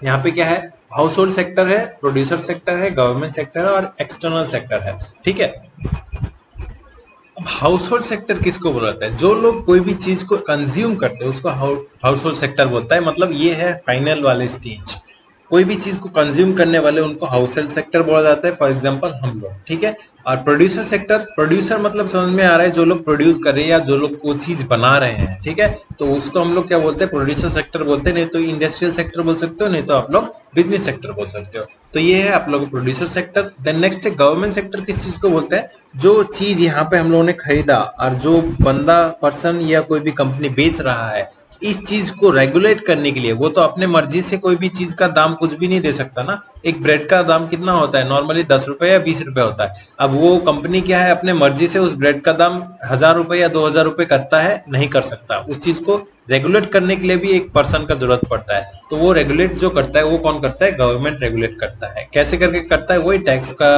S1: यहाँ पे क्या है, हाउस होल्ड सेक्टर है, प्रोड्यूसर सेक्टर है, गवर्नमेंट सेक्टर है और एक्सटर्नल सेक्टर है, ठीक है। अब हाउस होल्ड सेक्टर किसको बोलता है, जो लोग कोई भी चीज को कंज्यूम करते हैं उसको हाउस होल्ड सेक्टर बोलता है, मतलब ये है फाइनल वाले स्टेज, कोई भी चीज को कंज्यूम करने वाले उनको हाउस होल्ड सेक्टर बोला जाता है, फॉर एग्जांपल हम लोग, ठीक है। और प्रोड्यूसर सेक्टर, प्रोड्यूसर मतलब समझ में आ रहा है जो लोग प्रोड्यूस कर रहे हैं या जो लोग कोई चीज बना रहे हैं, ठीक है, तो उसको हम लोग क्या बोलते हैं, प्रोड्यूसर सेक्टर बोलते हैं, नहीं तो इंडस्ट्रियल सेक्टर बोल सकते हो, नहीं तो आप लोग बिजनेस सेक्टर बोल सकते हो। तो ये है आप लोग प्रोड्यूसर सेक्टर। देन नेक्स्ट है गवर्नमेंट सेक्टर, किस चीज को बोलते हैं, जो चीज यहाँ पे हम लोगों ने खरीदा और जो बंदा पर्सन या कोई भी कंपनी बेच रहा है, इस चीज को रेगुलेट करने के लिए, वो तो अपने मर्जी से कोई भी चीज का दाम कुछ भी नहीं दे सकता ना। एक ब्रेड का दाम कितना होता है, नॉर्मली 10 रुपए या 20 रुपए होता है। अब वो कंपनी क्या है, अपने मर्जी से उस ब्रेड का दाम 1000 रुपए या 2000 रुपए करता है, नहीं कर सकता। उस चीज को रेगुलेट करने के लिए भी एक पर्सन का जरूरत पड़ता है, तो वो रेगुलेट जो करता है वो कौन करता है, गवर्नमेंट रेगुलेट करता है। कैसे करके करता है, वही टैक्स का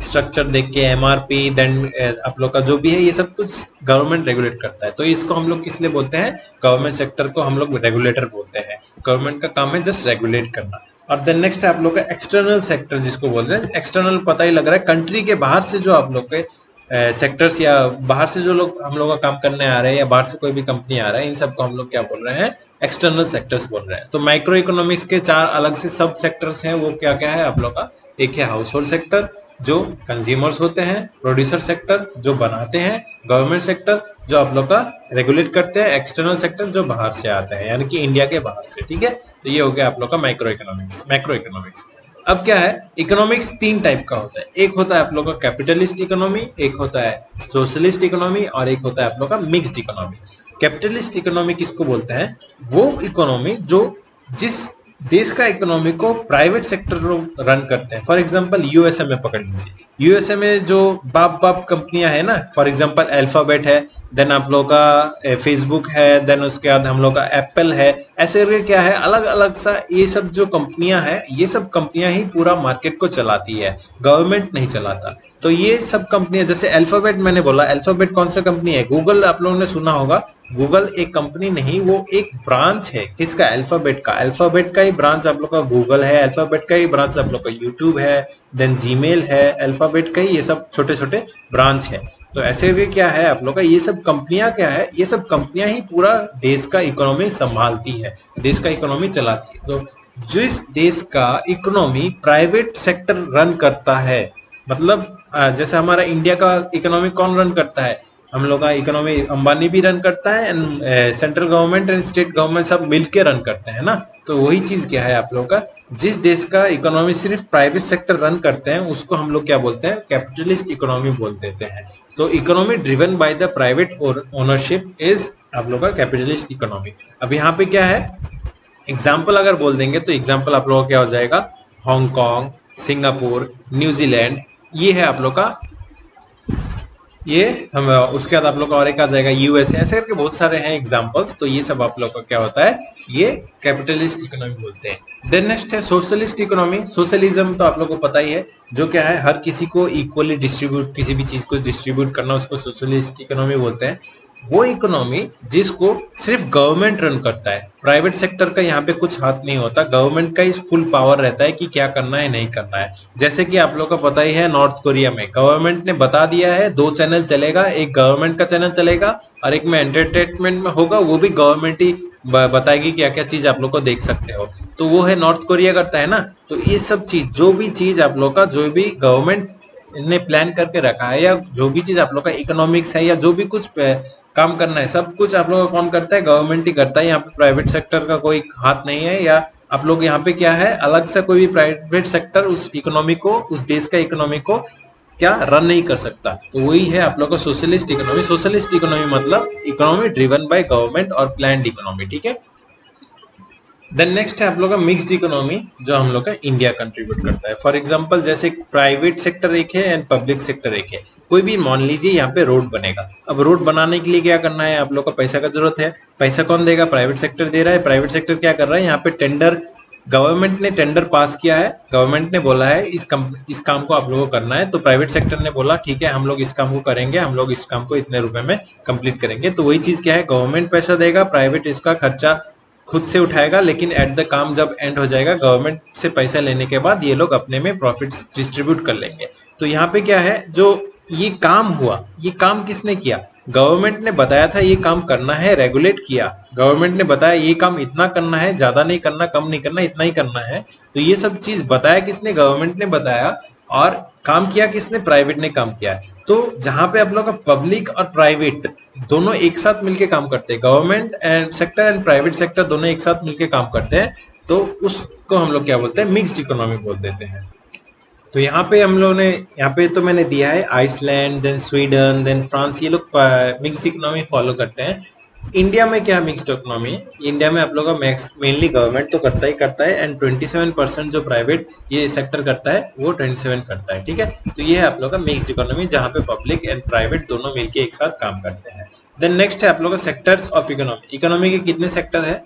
S1: स्ट्रक्चर देख के, एमआरपी, देन आप लोग का जो भी है ये सब कुछ गवर्नमेंट रेगुलेट करता है। तो इसको हम लोग किस लिए बोलते हैं, गवर्नमेंट सेक्टर को हम लोग रेगुलेटर बोलते हैं। गवर्नमेंट का काम है जस्ट रेगुलेट करना। और देन नेक्स्ट है आप लोग का एक्सटर्नल सेक्टर, जिसको बोल रहे हैं, एक्सटर्नल पता ही लग रहा है, कंट्री के बाहर से जो आप लोग के सेक्टर्स या बाहर से जो लोग हम लोग का काम करने आ रहे हैं या बाहर से कोई भी कंपनी आ रहा है, इन सबको हम लोग क्या बोल रहे हैं, एक्सटर्नल सेक्टर्स बोल रहे हैं। तो माइक्रो इकोनॉमिक्स के 4 अलग से सब सेक्टर्स हैं, वो क्या क्या है आप लोग का, एक है हाउस होल्ड सेक्टर जो कंज्यूमर्स होते हैं, प्रोड्यूसर सेक्टर जो बनाते हैं, गवर्नमेंट सेक्टर जो आप लोग का रेगुलेट करते हैं, एक्सटर्नल सेक्टर जो बाहर से आते हैं यानी कि इंडिया के बाहर से, ठीक है। तो ये हो गया आप लोग का माइक्रो इकोनॉमिक्स, मैक्रो इकोनॉमिक्स। अब क्या है, इकोनॉमिक्स 3 टाइप का होता है, एक होता है आप लोग का कैपिटलिस्ट इकोनॉमी, एक होता है सोशलिस्ट इकोनॉमी और एक होता है आप लोग का मिक्स्ड इकोनॉमी। कैपिटलिस्ट इकोनॉमी किसको बोलते हैं, वो इकोनॉमी जो जिस देश का इकोनॉमी को प्राइवेट सेक्टर रन करते हैं। फॉर एग्जांपल यूएसए में पकड़ लीजिए, यूएसए में जो बाप कंपनियां है ना, फॉर एग्जांपल अल्फाबेट है, देन आप लोग का फेसबुक है, देन उसके बाद हम लोग का एप्पल है, ऐसे करके क्या है, अलग अलग सा ये सब जो कंपनियां है, ये सब कंपनियां ही पूरा मार्केट को चलाती है, गवर्नमेंट नहीं चलाता। तो ये सब कंपनियां, जैसे अल्फाबेट मैंने बोला, अल्फाबेट कौन सा कंपनी है, गूगल आप लोगों ने सुना होगा, गूगल एक कंपनी नहीं, वो एक ब्रांच है, किसका, अल्फाबेट का। अल्फाबेट का ही ब्रांच आप लोग का गूगल है, अल्फाबेट का ही ब्रांच आप लोग का यूट्यूब है, देन जीमेल है, अल्फाबेट का ही ये सब छोटे छोटे ब्रांच है। तो ऐसे भी क्या है आप लोग का, ये सब कंपनियां क्या है, ये सब कंपनियां ही पूरा देश का इकोनॉमी संभालती है, देश का इकोनॉमी चलाती है। तो जिस देश का इकोनॉमी प्राइवेट सेक्टर रन करता है, मतलब जैसे हमारा इंडिया का इकोनॉमी कौन रन करता है, हम लोग का इकोनॉमी अंबानी भी रन करता है and central government and state government सब मिलके रन करते हैं ना। तो वही चीज क्या है आप लोग का, जिस देश का इकोनॉमी सिर्फ प्राइवेट सेक्टर रन करते हैं उसको हम लोग क्या बोलते हैं, कैपिटलिस्ट इकोनॉमी बोल देते हैं। तो economy driven by the private ownership is आप लोग का कैपिटलिस्ट इकोनॉमी। अब यहाँ पे क्या है, एग्जाम्पल अगर बोल देंगे तो एग्जाम्पल आप लोगों का क्या हो जाएगा, हांगकांग, सिंगापुर, न्यूजीलैंड, ये है आप लोग का, ये हम उसके बाद आप लोग का और एक आ जाएगा यूएसए, ऐसे करके बहुत सारे हैं एग्जांपल्स। तो ये सब आप लोग का क्या होता है, ये कैपिटलिस्ट इकोनॉमी बोलते हैं। देन नेक्स्ट है सोशलिस्ट इकोनॉमी। सोशलिज्म तो आप लोग को पता ही है, जो क्या है हर किसी को इक्वली डिस्ट्रीब्यूट, किसी भी चीज को डिस्ट्रीब्यूट करना, उसको सोशलिस्ट इकोनॉमी बोलते हैं। वो इकोनॉमी जिसको सिर्फ गवर्नमेंट रन करता है, प्राइवेट सेक्टर का यहाँ पे कुछ हाथ नहीं होता, गवर्नमेंट का ही फुल पावर रहता है कि क्या करना है नहीं करना है। जैसे कि आप लोग को पता ही है, नॉर्थ कोरिया में गवर्नमेंट ने बता दिया है 2 चैनल चलेगा, एक गवर्नमेंट का चैनल चलेगा और एक में एंटरटेनमेंट में होगा, वो भी गवर्नमेंट ही बताएगी क्या क्या चीज आप लोग को देख सकते हो। तो वो है नॉर्थ कोरिया करता है ना। तो ये सब चीज, जो भी चीज आप लोग का, जो भी गवर्नमेंट ने प्लान करके रखा है, या जो भी चीज आप लोग का इकोनॉमिक्स है, या जो भी कुछ काम करना है, सब कुछ आप लोग का कौन करता है, गवर्नमेंट ही करता है। यहाँ पे प्राइवेट सेक्टर का कोई हाथ नहीं है, या आप लोग यहाँ पे क्या है, अलग से कोई भी प्राइवेट सेक्टर उस इकोनॉमी को, उस देश का इकोनॉमी को क्या रन नहीं कर सकता। तो वही है आप लोग का सोशलिस्ट इकोनॉमी। सोशलिस्ट इकोनॉमी मतलब इकोनॉमी ड्रिवन बाय गवर्नमेंट और प्लान्ड इकोनॉमी, ठीक है। देन नेक्स्ट है आप लोग का मिक्स्ड इकोनॉमी, जो हम लोग का इंडिया कंट्रीब्यूट करता है। फॉर एग्जांपल जैसे प्राइवेट सेक्टर एक है एंड पब्लिक सेक्टर एक है। कोई भी मान लीजिए यहाँ पे रोड बनेगा, अब रोड बनाने के लिए क्या करना है, आप लोग को पैसा का जरूरत है। पैसा कौन देगा, प्राइवेट सेक्टर दे रहा है। प्राइवेट सेक्टर क्या कर रहा है, यहाँ पे टेंडर, गवर्नमेंट ने टेंडर पास किया है, गवर्नमेंट ने बोला है इस काम को आप लोगों को करना है, तो प्राइवेट सेक्टर ने बोला ठीक है हम लोग इस काम को करेंगे, हम लोग इस काम को इतने रुपए में कंप्लीट करेंगे। तो वही चीज क्या है, गवर्नमेंट पैसा देगा, प्राइवेट इसका खर्चा खुद से उठाएगा, लेकिन एट द काम जब एंड हो जाएगा, गवर्नमेंट से पैसा लेने के बाद ये लोग अपने में प्रॉफिट्स डिस्ट्रीब्यूट कर लेंगे। तो यहाँ पे क्या है, जो ये काम हुआ, ये काम किसने किया, गवर्नमेंट ने बताया था ये काम करना है, रेगुलेट किया, गवर्नमेंट ने बताया ये काम इतना करना है, ज्यादा नहीं करना, कम नहीं करना, इतना ही करना है। तो ये सब चीज बताया किसने, गवर्नमेंट ने बताया, और काम किया किसने, प्राइवेट ने काम किया। तो जहां पे आप लोग का पब्लिक और प्राइवेट दोनों एक साथ मिलके काम करते हैं, government and sector and private sector दोनों एक साथ मिलके काम करते हैं, तो उसको हम लोग क्या बोलते हैं, मिक्स्ड इकोनॉमी बोल देते हैं। तो यहाँ पे हम लोगों ने, यहाँ पे तो मैंने दिया है Iceland, then Sweden, then France, ये लोग मिक्स्ड इकोनॉमी फॉलो करते हैं। इंडिया में क्या मिक्स्ड इकोनॉमी है, इंडिया में आप लोगों का मेनली गवर्नमेंट तो करता ही करता है, एंड 27% जो प्राइवेट ये सेक्टर करता है वो 27 करता है, ठीक है। तो ये है आप लोगों का मिक्स्ड इकोनॉमी, जहाँ पे पब्लिक एंड प्राइवेट दोनों मिलके एक साथ काम करते हैं। देन नेक्स्ट है आप लोगों का सेक्टर्स ऑफ इकोनॉमी। इकोनॉमी के कितने सेक्टर है,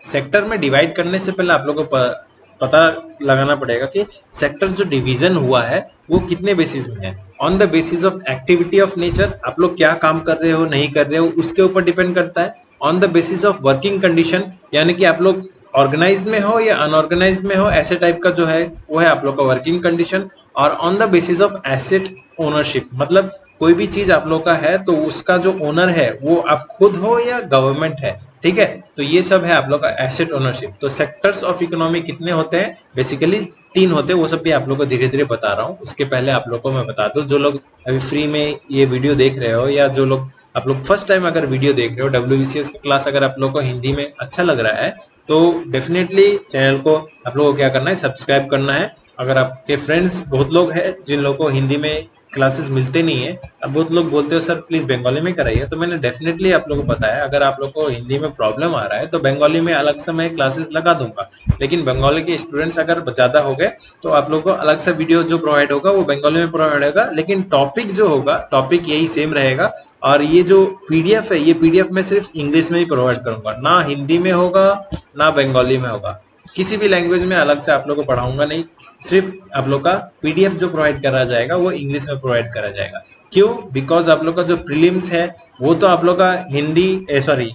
S1: सेक्टर में डिवाइड करने से पहले आप लोगों को पता लगाना पड़ेगा कि सेक्टर जो डिवीजन हुआ है वो कितने बेसिस में है। On the basis of activity of nature, आप लोग क्या काम कर रहे हो नहीं कर रहे हो उसके ऊपर डिपेंड करता है। On the basis of working condition, यानी कि आप लोग ऑर्गेनाइज में हो या अनऑर्गेनाइज में हो, ऐसे टाइप का जो है वो है आप लोग का वर्किंग कंडीशन। और on the basis of asset ownership, मतलब कोई भी चीज आप लोग का है तो उसका जो ओनर है वो आप खुद हो या गवर्नमेंट है, ठीक है। तो ये सब है आप लोग का एसेट ओनरशिप। तो सेक्टर्स ऑफ इकोनॉमी कितने होते हैं, बेसिकली 3 होते हैं, वो सब भी आप लोग को धीरे धीरे बता रहा हूँ। उसके पहले आप लोग को मैं बता दूं, जो लोग अभी फ्री में ये वीडियो देख रहे हो, या जो लोग आप लोग फर्स्ट टाइम अगर वीडियो देख रहे हो, WBCS का क्लास अगर आप लोग को हिंदी में अच्छा लग रहा है तो डेफिनेटली चैनल को आप लोग को क्या करना है, सब्सक्राइब करना है। अगर आपके फ्रेंड्स बहुत लोग हैं जिन लोगों को हिंदी में क्लासेस मिलते नहीं है, अब बहुत लोग बोलते हो सर प्लीज बंगाली में कराइए, तो मैंने डेफिनेटली आप लोगों को बताया अगर आप लोग को हिंदी में प्रॉब्लम आ रहा है तो बंगाली में अलग से मैं क्लासेस लगा दूंगा। लेकिन बंगाली के स्टूडेंट्स अगर ज्यादा हो गए तो आप लोग को अलग से वीडियो जो प्रोवाइड होगा वो बंगाली में प्रोवाइड होगा, लेकिन टॉपिक जो होगा, टॉपिक यही सेम रहेगा। और ये जो पीडीएफ है, ये पीडीएफ मैं सिर्फ इंग्लिश में ही प्रोवाइड करूंगा, ना हिंदी में होगा ना बंगाली में होगा, किसी भी लैंग्वेज में अलग से आप लोग को पढ़ाऊंगा नहीं। सिर्फ आप लोग का पीडीएफ जो प्रोवाइड करा जाएगा वो इंग्लिश में प्रोवाइड करा जाएगा। क्यों, बिकॉज आप लोग का जो प्रीलिम्स है वो तो आप लोग का Hindi sorry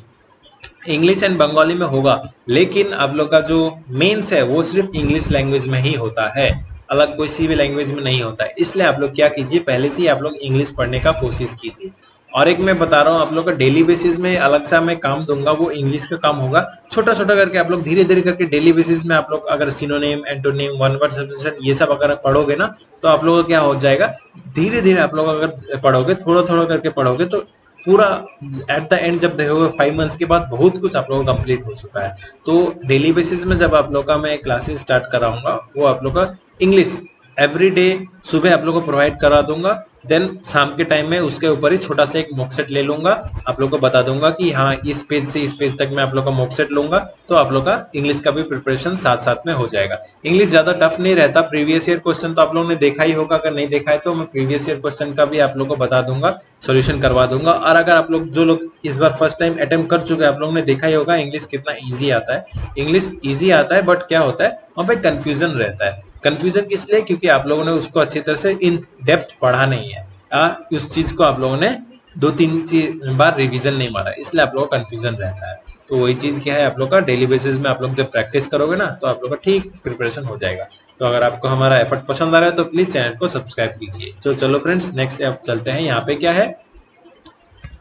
S1: English and Bengali में होगा, लेकिन आप लोग का जो मेंस है वो सिर्फ इंग्लिश लैंग्वेज में ही होता है, अलग कोई सी भी लैंग्वेज में नहीं होता है। इसलिए आप लोग क्या कीजिए, पहले से ही आप लोग इंग्लिश पढ़ने का कोशिश कीजिए। और एक मैं बता रहा हूँ आप लोग का डेली बेसिस में अलग सा मैं काम दूंगा, वो इंग्लिश का काम होगा। छोटा छोटा करके आप लोग धीरे धीरे करके डेली बेसिस में आप लोग अगर synonym, antonym, one word substitution ये सब अगर पढ़ोगे ना, तो आप लोगों का क्या हो जाएगा, धीरे धीरे आप लोग अगर पढ़ोगे, थोड़ा थोड़ा करके पढ़ोगे, तो पूरा एट द एंड जब देखोगे 5 मंथ्स के बाद बहुत कुछ आप लोगों का कंप्लीट हो चुका है। तो डेली बेसिस में जब आप लोग का मैं क्लासेस स्टार्ट कराऊंगा वो आप लोग का इंग्लिश एवरी डे सुबह आप लोग को प्रोवाइड करा दूंगा। देन शाम के टाइम में उसके ऊपर ही छोटा सा एक मॉक सेट ले लूंगा, आप लोग को बता दूंगा कि हाँ इस पेज से इस पेज तक मैं आप लोग का मॉक सेट लूंगा, तो आप लोग का इंग्लिश का भी प्रिपरेशन साथ साथ में हो जाएगा। इंग्लिश ज्यादा टफ नहीं रहता, प्रीवियस ईयर क्वेश्चन तो आप लोगों ने देखा ही होगा, अगर नहीं देखा है तो मैं प्रीवियस ईयर क्वेश्चन का भी आप लोग को बता दूंगा, सोल्यूशन करवा दूंगा। और अगर आप लोग जो लोग इस बार फर्स्ट टाइम अटेम्प्ट कर चुके हैं, आप लोगों ने देखा ही होगा इंग्लिश कितना ईजी आता है। इंग्लिश ईजी आता है बट क्या होता है वहाँ पे कंफ्यूजन रहता है। कंफ्यूजन किस लिए? क्योंकि आप लोगों ने उसको अच्छी तरह से इन डेप्थ पढ़ा नहीं है, उस चीज को आप लोगों ने 2-3 बार रिवीजन नहीं मारा, इसलिए आप लोगों को कंफ्यूजन रहता है। तो वही चीज क्या है, आप लोग का डेली बेसिस में आप लोग जब प्रैक्टिस करोगे ना तो आप लोग का ठीक प्रिपरेशन हो जाएगा। तो अगर आपको हमारा एफर्ट पसंद आ रहा है तो प्लीज चैनल को सब्सक्राइब कीजिए। तो चलो फ्रेंड्स नेक्स्ट अब चलते हैं, यहाँ पे क्या है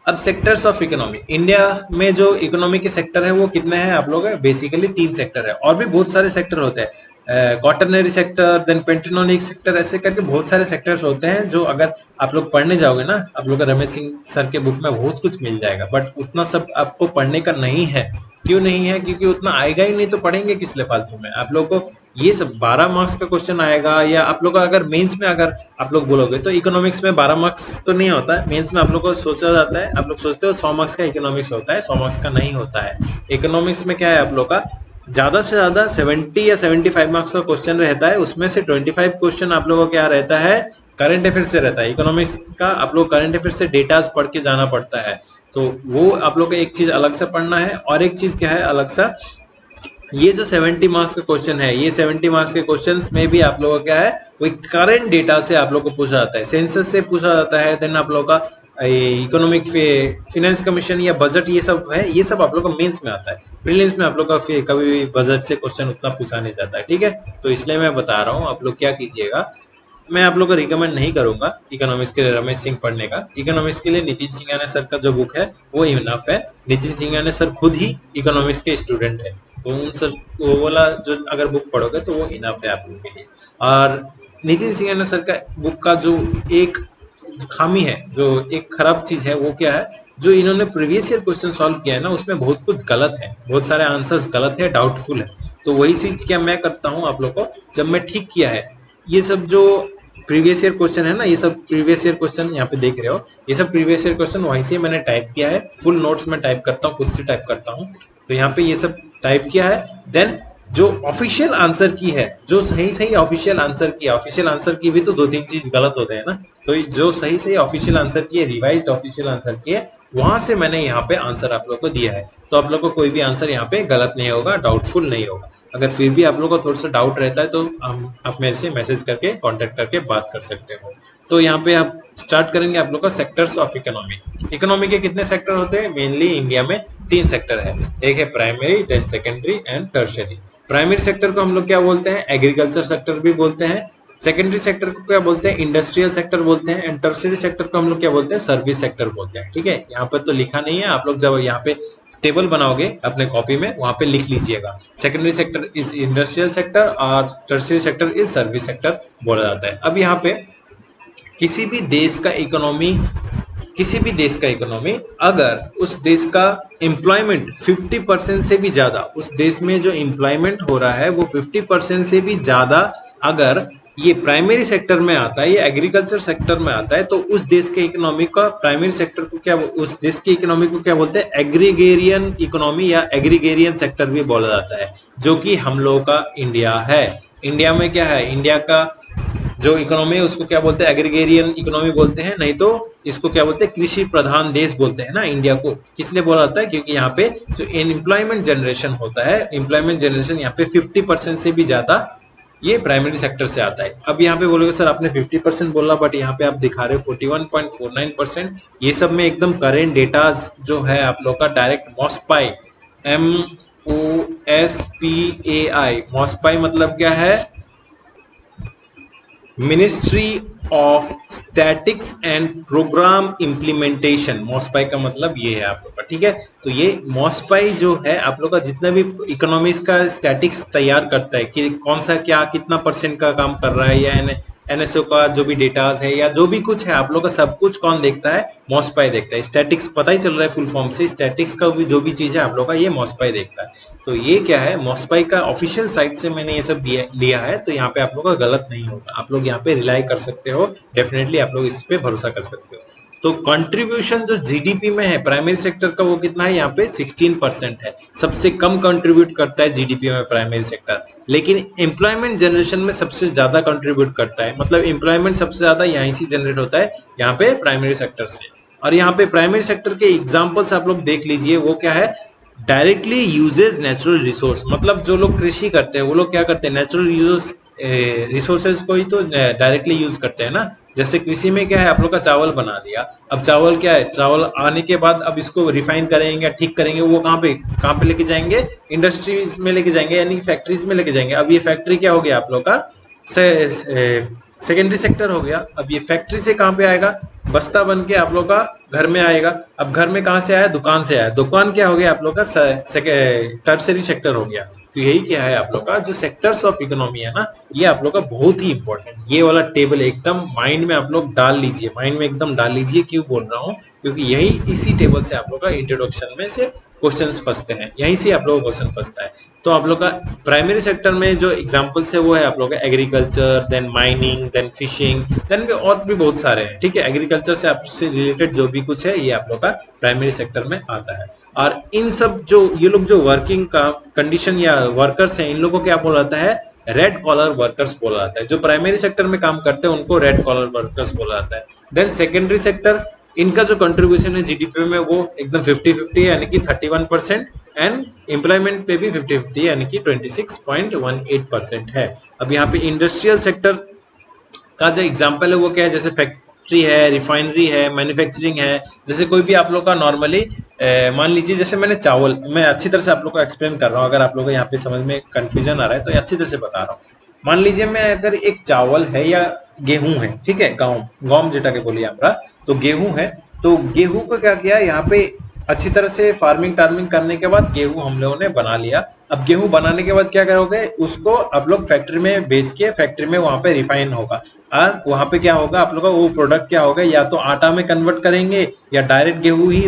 S1: अब सेक्टर्स ऑफ इकोनॉमी। इंडिया में जो इकोनॉमी के सेक्टर है वो कितने हैं आप लोग? बेसिकली 3 सेक्टर है, और भी बहुत सारे सेक्टर होते हैं, क्वाटरनरी सेक्टर, देन पेंटेनोनिक सेक्टर, ऐसे करके बहुत सारे सेक्टर्स होते हैं जो अगर आप लोग पढ़ने जाओगे ना, आप लोग रमेश सिंह सर के बुक में बहुत कुछ मिल जाएगा, बट उतना सब आपको पढ़ने का नहीं है। क्यों नहीं है? क्योंकि उतना आएगा ही नहीं, तो पढ़ेंगे किस लिए फालतू में। आप लोग को ये सब 12 मार्क्स का क्वेश्चन आएगा, या आप लोग का अगर मेंस में अगर आप लोग बोलोगे तो इकोनॉमिक्स में 12 मार्क्स तो नहीं होता है, मेंस में आप लोग को सोचा जाता है, आप लोग सोचते हो 100 मार्क्स का इकोनॉमिक्स होता है, 100 मार्क्स का नहीं होता है। इकोनॉमिक्स में क्या है आप लोग का ज्यादा से ज्यादा 70 या 75 मार्क्स का क्वेश्चन रहता है, उसमें से 25 क्वेश्चन आप लोगों को क्या रहता है, करंट अफेयर से रहता है। इकोनॉमिक्स का आप लोग करंट अफेयर से डेटाज पढ़ के जाना पड़ता है, तो वो आप लोग को एक चीज अलग से पढ़ना है। और एक चीज क्या है अलग सा, ये जो 70 मार्क्स का क्वेश्चन है, ये 70 मार्क्स के क्वेश्चंस में भी आप लोगों का क्या है, वही करंट डेटा से आप लोग को पूछा जाता है, सेंसस से पूछा जाता है, देन आप लोग का इकोनॉमिक फिनेंस कमीशन या बजट, ये सब है, ये सब आप लोग का मेंस में आता है। प्रीलिम्स में आप लोग का कभी भी बजट से क्वेश्चन उतना पूछा नहीं जाता है, ठीक है। तो इसलिए मैं बता रहा हूँ आप लोग क्या कीजिएगा, मैं आप लोग को रिकमेंड नहीं करूंगा इकोनॉमिक्स के लिए रमेश सिंह पढ़ने का। इकोनॉमिक्स के लिए नितिन सिंघानिया सर का जो बुक है वो इनफ है। नितिन सिंघानिया सर खुद ही इकोनॉमिक्स के स्टूडेंट है, तो उन सर वो वाला जो अगर बुक पढ़ोगे तो वो इनफ है आप लोगों के लिए। और नितिन सिंघानिया सर का बुक का जो एक खामी है, जो एक खराब चीज है, वो क्या है, जो इन्होंने प्रीवियस ईयर क्वेश्चन सॉल्व किया है ना, उसमें बहुत कुछ गलत है, बहुत सारे आंसर्स गलत है, डाउटफुल है। तो वही चीज क्या मैं करता हूँ आप लोग को, जब मैं ठीक किया है, ये सब जो प्रीवियस ईयर क्वेश्चन है ना, ये सब प्रीवियस ईयर क्वेश्चन यहाँ पे देख रहे हो, ये सब प्रीवियस ईयर क्वेश्चन वहीं से मैंने टाइप किया है, फुल नोट्स में टाइप करता हूँ, खुद से टाइप करता हूँ। तो यहाँ पे ये सब टाइप किया है। देन जो ऑफिशियल आंसर की है, जो सही सही ऑफिशियल आंसर की है, ऑफिशियल आंसर की भी तो 2-3 चीज गलत होते हैं ना, तो जो सही सही ऑफिशियल आंसर की है, रिवाइज्ड ऑफिशियल आंसर की है, वहां से मैंने यहाँ पे आंसर आप लोग को दिया है। तो आप लोग को कोई भी आंसर यहाँ पे गलत नहीं होगा, डाउटफुल नहीं होगा। अगर फिर भी आप लोग को थोड़ा सा डाउट रहता है तो आप मेरे से मैसेज करके कांटेक्ट करके बात कर सकते हो। तो यहाँ पे आप स्टार्ट करेंगे आप लोग का सेक्टर्स ऑफ इकोनॉमी। इकोनॉमी के कितने सेक्टर होते हैं? मेनली इंडिया में 3 सेक्टर है, एक है primary, then secondary and tertiary. Primary sector को हम लोग क्या बोलते हैं? एग्रीकल्चर सेक्टर भी बोलते हैं। सेकेंडरी सेक्टर को क्या बोलते हैं? इंडस्ट्रियल सेक्टर बोलते हैं। एंड टर्शियरी सेक्टर को हम लोग क्या बोलते हैं? सर्विस सेक्टर बोलते हैं, ठीक है। यहाँ पर तो लिखा नहीं है, आप लोग जब यहाँ पे टेबल बनाओगे अपने कॉपी में, वहां पे लिख लीजिएगा, secondary sector is industrial sector और tertiary sector is service sector बोला जाता है। अब यहाँ पे किसी भी देश का इकोनॉमी अगर उस देश का एम्प्लॉयमेंट 50% से भी ज्यादा, उस देश में जो एम्प्लॉयमेंट हो रहा है वो 50% से भी ज्यादा अगर ये प्राइमरी सेक्टर में आता है, ये एग्रीकल्चर सेक्टर में आता है, तो उस देश के इकोनॉमी का प्राइमरी सेक्टर को क्या, उस देश की इकोनॉमी को क्या बोलते हैं? एग्रीगेरियन इकोनॉमी या एग्रीगेरियन सेक्टर भी बोला जाता है, जो कि हम लोगों का इंडिया है। इंडिया में क्या है, इंडिया का जो इकोनॉमी है उसको क्या बोलते हैं? एग्रीगेरियन इकोनॉमी बोलते हैं, नहीं तो इसको क्या बोलते हैं? कृषि प्रधान देश बोलते हैं ना इंडिया को। किस लिए बोला जाता है? क्योंकि यहाँ पे जो एम्प्लॉयमेंट जनरेशन होता है, एम्प्लॉयमेंट जनरेशन यहाँ पे 50% से भी ज्यादा ये प्राइमरी सेक्टर से आता है। अब यहाँ पे बोलोगे सर आपने 50% बोला, बट यहाँ पे आप दिखा रहे हो 41.49%। ये सब में एकदम करेंट डेटा जो है आप लोग का डायरेक्ट मॉस्पाई, MOSPAI, मॉस्पाई मतलब क्या है? Ministry of statics and program implementation. MOSPI का मतलब ये है आप लोग का, ठीक है। तो ये मॉस्पाई जो है आप लोग का जितना भी इकोनॉमिक्स का स्टैटिक्स तैयार करता है कि कौन सा क्या कितना % का काम कर रहा है, या एनएसओ का जो भी डेटाज है या जो भी कुछ है आप लोग का सब कुछ कौन देखता है, मॉस्पाई देखता है। स्टैटिक्स पता ही चल रहा है फुल फॉर्म से, स्टैटिक्स का भी जो भी चीज है आप लोग का ये मॉस्पाई देखता है। तो ये क्या है, मॉस्पाई का ऑफिशियल साइट से मैंने ये सब लिया है, तो यहाँ पे आप लोग का गलत नहीं होगा, आप लोग यहाँ पे रिलाई कर सकते हो, डेफिनेटली आप लोग इस पे भरोसा कर सकते हो। तो कंट्रीब्यूशन जो जीडीपी में है प्राइमरी सेक्टर का वो कितना है, यहाँ पे 16% है, सबसे कम कंट्रीब्यूट करता है जीडीपी में प्राइमरी सेक्टर। लेकिन एम्प्लॉयमेंट जनरेशन में सबसे ज्यादा कंट्रीब्यूट करता है, मतलब एम्प्लॉयमेंट सबसे ज्यादा यहीं से जनरेट होता है, यहाँ पे प्राइमरी सेक्टर से। और यहाँ पे प्राइमरी सेक्टर के एग्जाम्पल्स आप लोग देख लीजिए, वो क्या है, डायरेक्टली यूजेज नेचुरल रिसोर्स, मतलब जो लोग कृषि करते हैं वो लोग क्या करते हैं, नेचुरल यूज रिसोर्सेज को ही तो डायरेक्टली यूज करते हैं ना। जैसे कृषि में क्या है, आप लोग का चावल बना दिया, अब चावल क्या है, चावल आने के बाद अब इसको रिफाइन करेंगे या ठीक करेंगे, वो कहाँ पे लेके जाएंगे, इंडस्ट्रीज में लेके जाएंगे, यानी फैक्ट्रीज में लेके जाएंगे। अब ये फैक्ट्री क्या हो गया आप लोग का, सेकेंडरी सेक्टर हो गया। अब ये फैक्ट्री से कहाँ पे आएगा, बस्ता बन के आप लोग का घर में आएगा। अब घर में कहाँ से आया, दुकान से आया, दुकान क्या हो गया आप लोग का, टर्सरी सेक्टर हो गया। तो यही क्या है आप लोग का जो सेक्टर्स ऑफ इकोनॉमी है ना, ये आप लोग का बहुत ही इंपॉर्टेंट, ये वाला टेबल एकदम माइंड में आप लोग डाल लीजिए, माइंड में एकदम डाल लीजिए। क्यों बोल रहा हूँ, क्योंकि यही इसी टेबल से आप लोग का इंट्रोडक्शन में से क्वेश्चंस फंसते हैं, यहीं से आप लोग का क्वेश्चन फंसता है। तो आप लोग का प्राइमरी सेक्टर में जो एग्जांपल्स है वो है आप लोग का agriculture, then mining, then fishing, then भी और भी बहुत सारे हैं, ठीक है। एग्रीकल्चर से आपसे रिलेटेड जो भी कुछ है ये आप लोग का प्राइमरी सेक्टर में आता है। और इन सब जो ये लोग जो वर्किंग का कंडीशन या वर्कर्स हैं, इन लोगों को क्या बोला जाता है, रेड कॉलर वर्कर्स बोला जाता है। जो प्राइमरी सेक्टर में काम करते हैं उनको रेड कॉलर वर्कर्स बोला जाता है। देन सेकेंडरी सेक्टर, इनका जो कंट्रीब्यूशन है जीडीपी में वो एकदम 50-50 है, यानी कि 31%, एंड एम्प्लॉयमेंट पे भी 50-50 यानी कि 26.18% है। अब यहाँ पे इंडस्ट्रियल सेक्टर का जो एग्जांपल है वो क्या है, जैसे फैक्ट्री है, रिफाइनरी है, मैन्युफैक्चरिंग है। जैसे कोई भी आप लोग का नॉर्मली मान लीजिए, जैसे मैंने चावल, मैं अच्छी तरह से आप लोग को एक्सप्लेन कर रहा हूँ, अगर आप लोग को यहाँ पे समझ में कंफ्यूजन आ रहा है तो अच्छी तरह से बता रहा हूँ। मान लीजिए मैं अगर एक चावल है या गेहूं है, ठीक है, गम जेटा के बोलिए हमरा, तो गेहूं है, तो गेहूं को क्या किया यहाँ पे अच्छी तरह से फार्मिंग टार्मिंग करने के बाद गेहूं हम लोगों ने बना लिया। अब गेहूं बनाने के बाद क्या करोगे, उसको आप लोग फैक्ट्री में बेच के, फैक्ट्री में वहां पे रिफाइन होगा, और वहां पे क्या होगा आप लोग का वो प्रोडक्ट क्या होगा, या तो आटा में कन्वर्ट करेंगे या डायरेक्ट गेहूं ही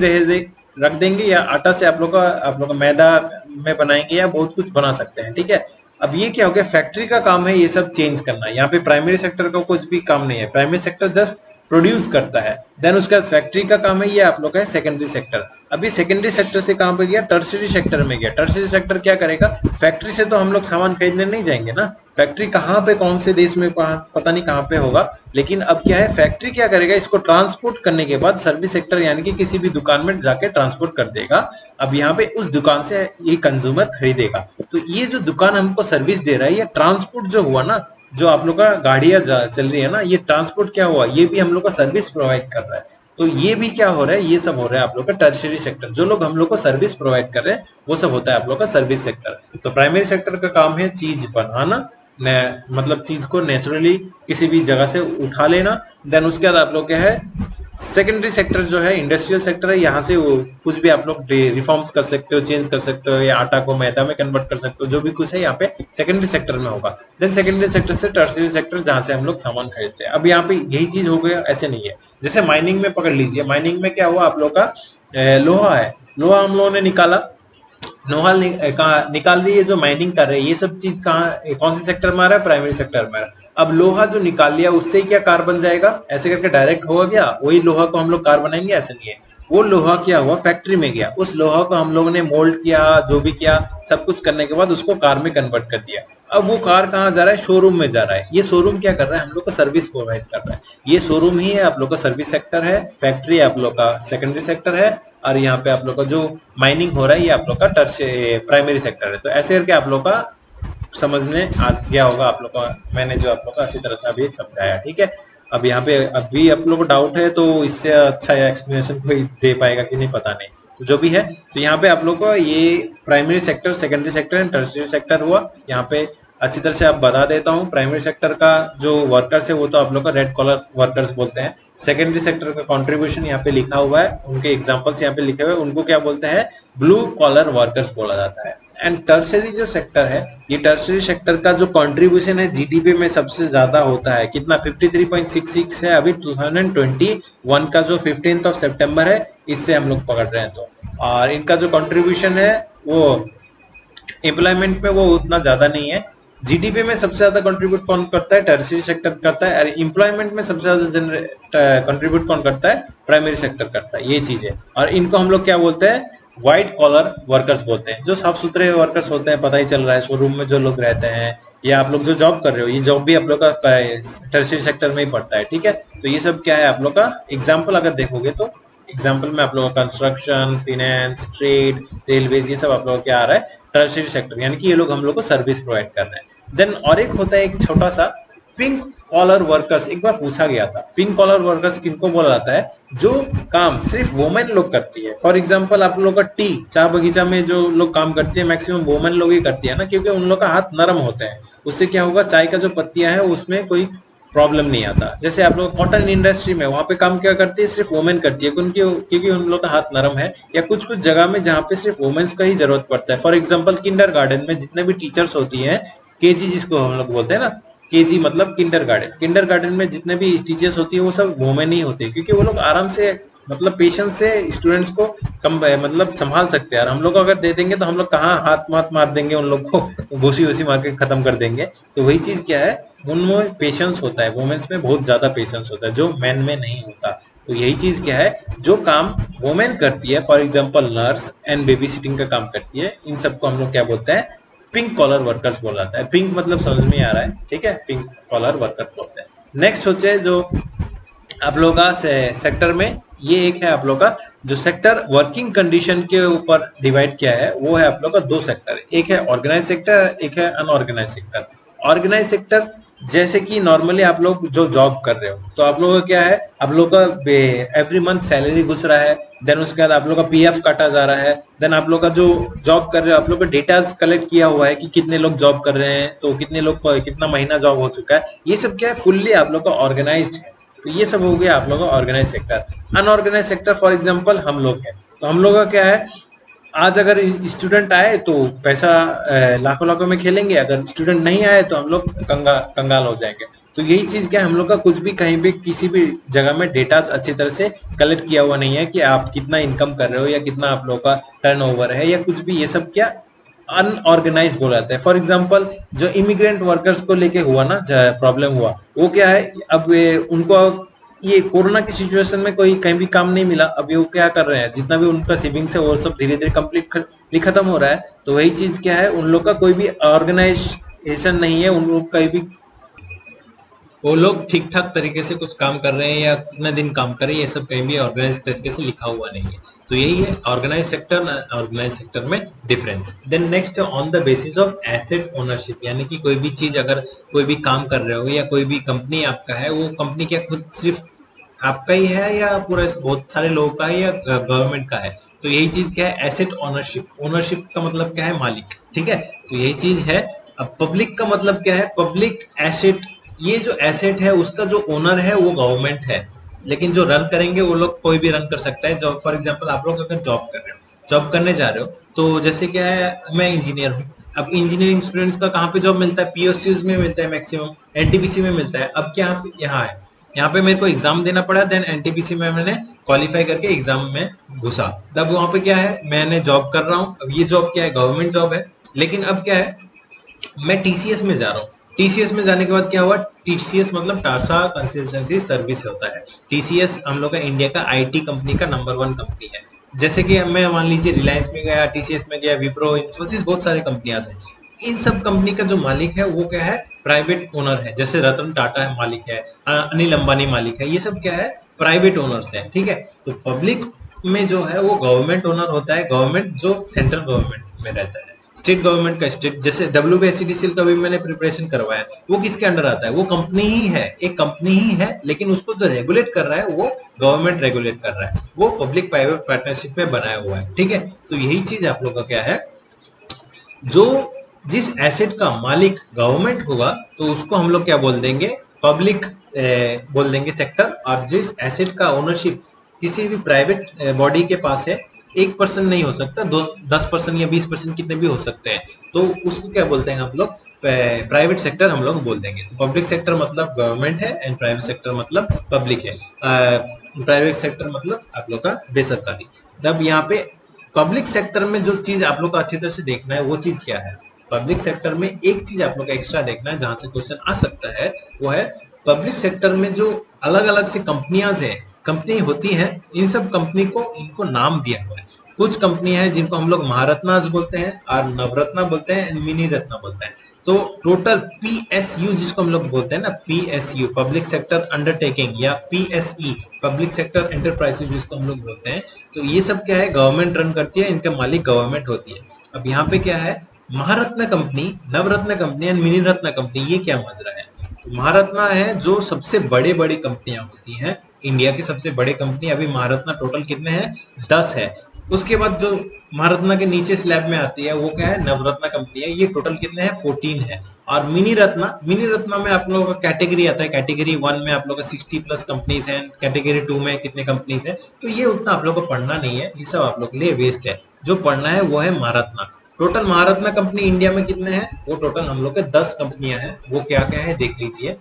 S1: रख देंगे, या आटा से आप लोग का मैदा में बनाएंगे, या बहुत कुछ बना सकते हैं, ठीक है। अब ये क्या हो गया, फैक्ट्री का काम है ये सब चेंज करना, यहाँ पे प्राइमरी सेक्टर का कुछ भी काम नहीं है, प्राइमरी सेक्टर जस्ट प्रोड्यूस करता है। देन उसका फैक्ट्री का काम है, ये आप लोग का है सेकेंडरी सेक्टर। अभी सेकेंडरी सेक्टर से कहां पे गया, टर्सरी सेक्टर में गया। टर्सरी सेक्टर क्या करेगा, फैक्ट्री से तो हम लोग सामान खरीदने नहीं जाएंगे ना, फैक्ट्री कहाँ पे कौन से देश में पता नहीं कहाँ पे होगा, लेकिन अब क्या है, फैक्ट्री क्या करेगा, इसको ट्रांसपोर्ट करने के बाद सर्विस सेक्टर यानी कि किसी भी दुकान में जाके ट्रांसपोर्ट कर देगा। अब यहाँ पे उस दुकान से ये कंज्यूमर खरीदेगा। तो ये जो दुकान हमको सर्विस दे रहा है, ये ट्रांसपोर्ट जो हुआ ना, जो आप लोग का गाड़ियां चल रही है ना, ये ट्रांसपोर्ट क्या हुआ, ये भी हम लोग का सर्विस प्रोवाइड कर रहा है। तो ये भी क्या हो रहा है, ये सब हो रहा है आप लोग का टर्शियरी सेक्टर, जो लोग हम लोग को सर्विस प्रोवाइड कर रहे हैं वो सब होता है आप लोग का सर्विस सेक्टर। तो प्राइमरी सेक्टर का काम है चीज बनाना, मतलब चीज को नेचुरली किसी भी जगह से उठा लेना। देन उसके बाद आप लोग क्या है, सेकेंडरी सेक्टर जो है इंडस्ट्रियल सेक्टर है, यहाँ से वो कुछ भी आप लोग रिफॉर्म्स कर सकते हो, चेंज कर सकते हो, या आटा को मैदा में कन्वर्ट कर सकते हो, जो भी कुछ है यहाँ पे सेकेंडरी सेक्टर में होगा। देन सेकेंडरी सेक्टर से टर्शियरी सेक्टर, जहाँ से हम लोग सामान खरीदते हैं। अब यहाँ पे यही चीज हो गया, ऐसे नहीं है। जैसे माइनिंग में पकड़ लीजिए, माइनिंग में क्या हुआ आप लोग का, लोहा है, लोहा हम लोगों ने निकाला, लोहा निकाल रही है जो माइनिंग कर रहे हैं, ये सब चीज कहाँ कौन से सेक्टर में आ रहा है, प्राइमरी सेक्टर में आ रहा है। अब लोहा जो निकाल लिया उससे ही क्या कार बन जाएगा, ऐसे करके डायरेक्ट होगा क्या, वही लोहा को हम लोग कार बनाएंगे, ऐसे नहीं है। वो लोहा क्या हुआ, फैक्ट्री में गया, उस लोहा को हम लोगों ने मोल्ड किया, जो भी किया सब कुछ करने के बाद उसको कार में कन्वर्ट कर दिया। अब वो कार कहाँ जा रहा है, शोरूम में जा रहा है। ये शोरूम क्या कर रहा है, हम लोग को सर्विस प्रोवाइड कर रहा है। ये शोरूम ही है आप लोग का सर्विस सेक्टर है, फैक्ट्री आप लोग का सेकेंडरी सेक्टर है, और यहाँ पे आप लोग का जो माइनिंग हो रहा है ये आप लोग का प्राइमरी सेक्टर है। तो ऐसे करके आप लोग का समझ में आ गया होगा आप लोग का, मैंने जो आप लोग का अच्छी तरह से अभी समझाया, ठीक है। अब यहाँ पे अभी आप लोग को डाउट है तो इससे अच्छा एक्सप्लेनेशन कोई दे पाएगा कि नहीं पता नहीं, तो जो भी है। तो यहाँ पे आप लोग को ये primary sector, secondary sector and tertiary sector हुआ। यहाँ पे अच्छी तरह से आप बता देता हूँ, प्राइमरी सेक्टर का जो वर्कर्स है वो तो आप लोग का रेड कॉलर वर्कर्स बोलते हैं। सेकेंडरी सेक्टर का कंट्रीब्यूशन यहाँ पे लिखा हुआ है, उनके एग्जांपल्स यहाँ पे लिखे हुए हैं, उनको क्या बोलते हैं, ब्लू कॉलर वर्कर्स बोला जाता है। एंड टर्शरी जो सेक्टर है, ये टर्शरी सेक्टर का जो कंट्रीब्यूशन है जीडीपी में सबसे ज्यादा होता है, कितना 53.66 है अभी 2021 का जो 15 सितंबर है, इससे हम लोग पकड़ रहे हैं। तो और इनका जो कंट्रीब्यूशन है वो एम्प्लॉयमेंट में वो उतना ज्यादा नहीं है। जीडीपी में सबसे ज्यादा कंट्रीब्यूट कौन करता है? टर्शियरी सेक्टर करता है। और एम्प्लॉयमेंट में सबसे ज्यादा कंट्रीब्यूट कौन करता है? प्राइमरी सेक्टर करता है। ये चीज है। और इनको हम लोग क्या बोलते हैं? व्हाइट कॉलर वर्कर्स बोलते हैं। जो साफ सुथरे वर्कर्स होते हैं, पता ही चल रहा है, शोरूम में जो लोग रहते हैं, या आप लोग जो जॉब कर रहे हो, ये जॉब भी आप लोग का टर्शियरी सेक्टर में ही पड़ता है। ठीक है, तो ये सब क्या है आप लोग का एग्जाम्पल अगर देखोगे तो एग्जाम्पल में आप लोगों का कंस्ट्रक्शन, फिनेंस, ट्रेड, रेलवेज, ये सब आप लोगों को क्या आ रहा है? टर्शियरी सेक्टर, यानी कि ये लोग हम लोग को सर्विस प्रोवाइड कर रहे हैं। देन और एक होता है एक छोटा सा पिंक कॉलर वर्कर्स। एक बार पूछा गया था पिंक कॉलर वर्कर्स किनको बोला जाता है? जो काम सिर्फ वुमेन लोग करती है। फॉर एग्जांपल आप लोग का टी चाय बगीचा में जो लोग काम करते हैं, मैक्सिमम वुमेन लोग ही करती है ना, क्योंकि उन लोग का हाथ नरम होते हैं। उससे क्या होगा? चाय का जो पत्तियां है उसमें कोई प्रॉब्लम नहीं आता। जैसे आप लोग कॉटन इंडस्ट्री में वहां पे काम क्या करती है? सिर्फ वुमेन करती है, क्योंकि उन लोग का हाथ नरम है। या कुछ कुछ जगह में जहाँ पे सिर्फ वुमेन्स का ही जरूरत पड़ता है। फॉर एग्जांपल किंडरगार्टन में जितने भी टीचर्स होती हैं, केजी जिसको हम लोग बोलते हैं ना, केजी मतलब किंडरगार्टन में जितने भी टीचर्स होती है वो सब वुमेन ही होती है, क्योंकि वो लोग आराम से मतलब पेशेंस से स्टूडेंट्स को कम मतलब संभाल सकते हैं। और हम लोग अगर दे देंगे तो हम लोग कहाँ हाथ मात मार देंगे, उन लोग को घुसी घुसी मार के खत्म कर देंगे। तो वही चीज क्या है? उनमें पेशेंस होता है, वुमेन्स में बहुत ज्यादा पेशेंस होता है, जो मेन में नहीं होता। तो यही चीज क्या है? जो काम वुमेन करती है, for example nurse and baby sitting का काम करती है, इन सबको हम लोग क्या बोलते हैं? पिंक कॉलर वर्कर्स बोला जाता है। पिंक मतलब समझ में आ रहा है, ठीक है, पिंक कॉलर वर्कर्स बोलते हैं। नेक्स्ट सोचे जो आप लोगों का सेक्टर में ये एक है आप लोग का जो सेक्टर वर्किंग कंडीशन के ऊपर डिवाइड किया है, वो है आप लोग का दो सेक्टर। एक है ऑर्गेनाइज सेक्टर, एक है अनऑर्गेनाइज सेक्टर। ऑर्गेनाइज सेक्टर जैसे कि नॉर्मली आप लोग जो जॉब कर रहे हो, तो आप लोगों का क्या है? आप लोग का एवरी मंथ सैलरी घुस रहा है। देन उसके बाद आप लोग का पीएफ काटा जा रहा है। देन आप लोग का जो जॉब कर रहे हो, आप लोग का डेटा कलेक्ट किया हुआ है कि कितने लोग जॉब कर रहे हैं, तो कितने लोग को कितना महीना जॉब हो चुका है। ये सब क्या है? फुल्ली आप लोग का ऑर्गेनाइज्ड है। तो ये सब हो गया आप लोगों का organise sector. Unorganise sector for example हम लोग हैं, तो हम लोग का क्या है? आज अगर स्टूडेंट आए तो पैसा लाखों लाखों में खेलेंगे, अगर स्टूडेंट नहीं आए तो हम लोग कंगाल हो जाएंगे। तो यही चीज क्या है? हम लोग का कुछ भी कहीं भी किसी भी जगह में डेटा अच्छी तरह से कलेक्ट किया हुआ नहीं है कि आप कितना इनकम कर रहे हो या कितना आप लोग का टर्नओवर है या कुछ भी। ये सब क्या अनऑर्गेनाइज बोला जाता है। फॉर एग्जाम्पल जो इमिग्रेंट वर्कर्स को लेके हुआ ना प्रॉब्लम हुआ, वो क्या है? अब उनको ये कोरोना की सिचुएशन में कोई कहीं भी काम नहीं मिला। अब ये वो क्या कर रहे हैं? जितना भी उनका सेविंग्स है वो सब धीरे धीरे कंप्लीट खत्म हो रहा है। तो वही चीज क्या है? उन लोग का कोई भी ऑर्गेनाइजेशन नहीं है, उन लोग का भी वो लोग ठीक ठाक तरीके से कुछ काम कर रहे हैं या कितने दिन काम कर रहे हैं, ये सब कहीं भी ऑर्गेनाइज तरीके से लिखा हुआ नहीं है। तो यही है ऑर्गेनाइज सेक्टर ऑर्गेनाइज सेक्टर में difference. Then next on the basis of asset ownership, यानी कि कोई भी चीज अगर कोई भी काम कर रहे हो या कोई भी कंपनी आपका है, वो कंपनी क्या खुद सिर्फ आपका ही है या पूरा बहुत सारे लोगों का है या गवर्नमेंट का है? तो यही चीज क्या है? Asset ownership. ओनरशिप का मतलब क्या है? मालिक। ठीक है, तो यही चीज है। अब पब्लिक का मतलब क्या है? Public asset. ये जो एसेट है उसका जो ओनर है वो गवर्नमेंट है, लेकिन जो रन करेंगे वो लोग कोई भी रन कर सकता है। जॉब फॉर एग्जांपल आप लोग अगर जॉब कर रहे हो, जॉब करने जा रहे हो, तो जैसे क्या है, मैं इंजीनियर हूँ। अब इंजीनियरिंग स्टूडेंट्स का कहाँ पे जॉब मिलता है? पीएसयूज में मिलता है, मैक्सिमम एनटीपीसी में मिलता है। अब क्या यहाँ है, यहाँ पे मेरे को एग्जाम देना पड़ा, देन एनटीपीसी में मैंने क्वालिफाई करके एग्जाम में घुसा। तब वहां पे क्या है? मैंने जॉब कर रहा हूँ। अब ये जॉब क्या है? गवर्नमेंट जॉब है। लेकिन अब क्या है? मैं टीसीएस में जा रहा हूँ। टीसीएस में जाने के बाद क्या हुआ? टीसीएस मतलब टाटा कंसल्टेंसी सर्विस होता है। टीसीएस हम लोग का इंडिया का आईटी कंपनी का नंबर 1 कंपनी है। जैसे कि मैं मान लीजिए रिलायंस में गया, टीसीएस में गया, विप्रो, इन्फोसिस, बहुत सारे कंपनियां हैं। इन सब कंपनी का जो मालिक है वो क्या है? प्राइवेट ओनर है। जैसे रतन टाटा है मालिक है, अनिल अंबानी मालिक है। ये सब क्या है? प्राइवेट ओनर्स है। ठीक है, तो पब्लिक में जो है वो गवर्नमेंट ओनर होता है। गवर्नमेंट जो सेंट्रल गवर्नमेंट में रहता है, स्टेट गवर्नमेंट का स्टेट। जैसे WBSCDCL का भी मैंने प्रिपरेशन करवाया, वो किसके अंडर आता है? वो कंपनी ही है, एक कंपनी ही है, लेकिन उसको जो रेगुलेट कर रहा है वो गवर्नमेंट रेगुलेट कर रहा है। वो पब्लिक प्राइवेट पार्टनरशिप में बनाया हुआ है। ठीक है, तो यही चीज आप लोग का क्या है? जो जिस एसेट का मालिक गवर्नमेंट होगा तो उसको हम लोग क्या बोल देंगे? पब्लिक बोल देंगे सेक्टर। और जिस एसेट का ओनरशिप किसी भी प्राइवेट बॉडी के पास है 1% नहीं हो सकता, 10% या 20% कितने भी हो सकते हैं, तो उसको क्या बोलते हैं हम लोग, प्राइवेट सेक्टर हम लोग बोल देंगे। तो पब्लिक सेक्टर मतलब गवर्नमेंट है एंड प्राइवेट सेक्टर मतलब पब्लिक है। प्राइवेट सेक्टर मतलब आप लोग का बेसरकारी। तब यहाँ पे पब्लिक सेक्टर में जो चीज आप लोग को अच्छी तरह से देखना है वो चीज क्या है, पब्लिक सेक्टर में एक चीज आप लोग का एक्स्ट्रा देखना है जहां से क्वेश्चन आ सकता है, वो है पब्लिक सेक्टर में जो अलग अलग से कंपनियां है, कंपनी होती है, इन सब कंपनी को इनको नाम दिया हुआ है। कुछ कंपनी है जिनको हम लोग महारत्नास बोलते हैं और नवरत्ना बोलते हैं, मिनी रत्ना बोलते हैं। तो टोटल पीएसयू जिसको हम लोग बोलते हैं ना, पीएसयू पब्लिक सेक्टर अंडरटेकिंग, या पीएसई पब्लिक सेक्टर एंटरप्राइजेस जिसको हम लोग बोलते हैं, तो ये सब क्या है, गवर्नमेंट रन करती है, इनके मालिक गवर्नमेंट होती है। अब यहाँ पे क्या है, Maharatna company, Navratna company and mini Ratna company, ये क्या माजरा है। तो महारत्ना है जो सबसे बड़े बड़ी कंपनियां होती हैं, इंडिया की सबसे बड़ी कंपनी, अभी महारत्ना टोटल कितने हैं, 10 है। उसके बाद जो महारत्ना के नीचे स्लैब में आती है वो क्या है, नवरत्ना कंपनी है, ये टोटल कितने हैं, 14 है। और मिनी रत्ना में आप लोगों का कैटेगरी आता है, कैटेगरी 1 में आप लोग का 60+ कंपनीज हैं, कैटेगरी 2 में कितने कंपनीज हैं, तो ये उतना आप लोग को पढ़ना नहीं है, ये सब आप लोग के लिए वेस्ट है। जो पढ़ना है वो है Maharatna. Total Maharatna company India में कितने हैं, वो टोटल हम लोग के 10 कंपनियां हैं, वो क्या क्या है देख लीजिए।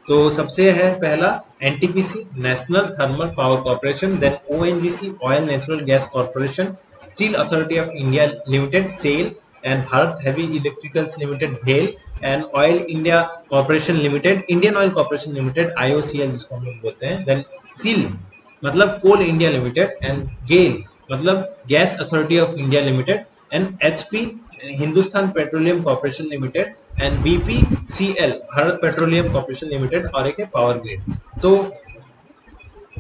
S1: तो सबसे है पहला NTPC, National Thermal Power Corporation, then ONGC, Oil Natural Gas Corporation, Steel Authority of India Limited SAIL, and Bharat Heavy Electricals Limited भेल, and Oil India Corporation Limited, Indian Oil Corporation Limited IOCL जिसको हम लोग बोलते हैं, then CIL मतलब Coal India Limited, and GAIL मतलब Gas Authority of India Limited, and HP Hindustan Petroleum Corporation Limited, and BPCL Bharat Petroleum Corporation Limited, और एक है पावर ग्रिड। तो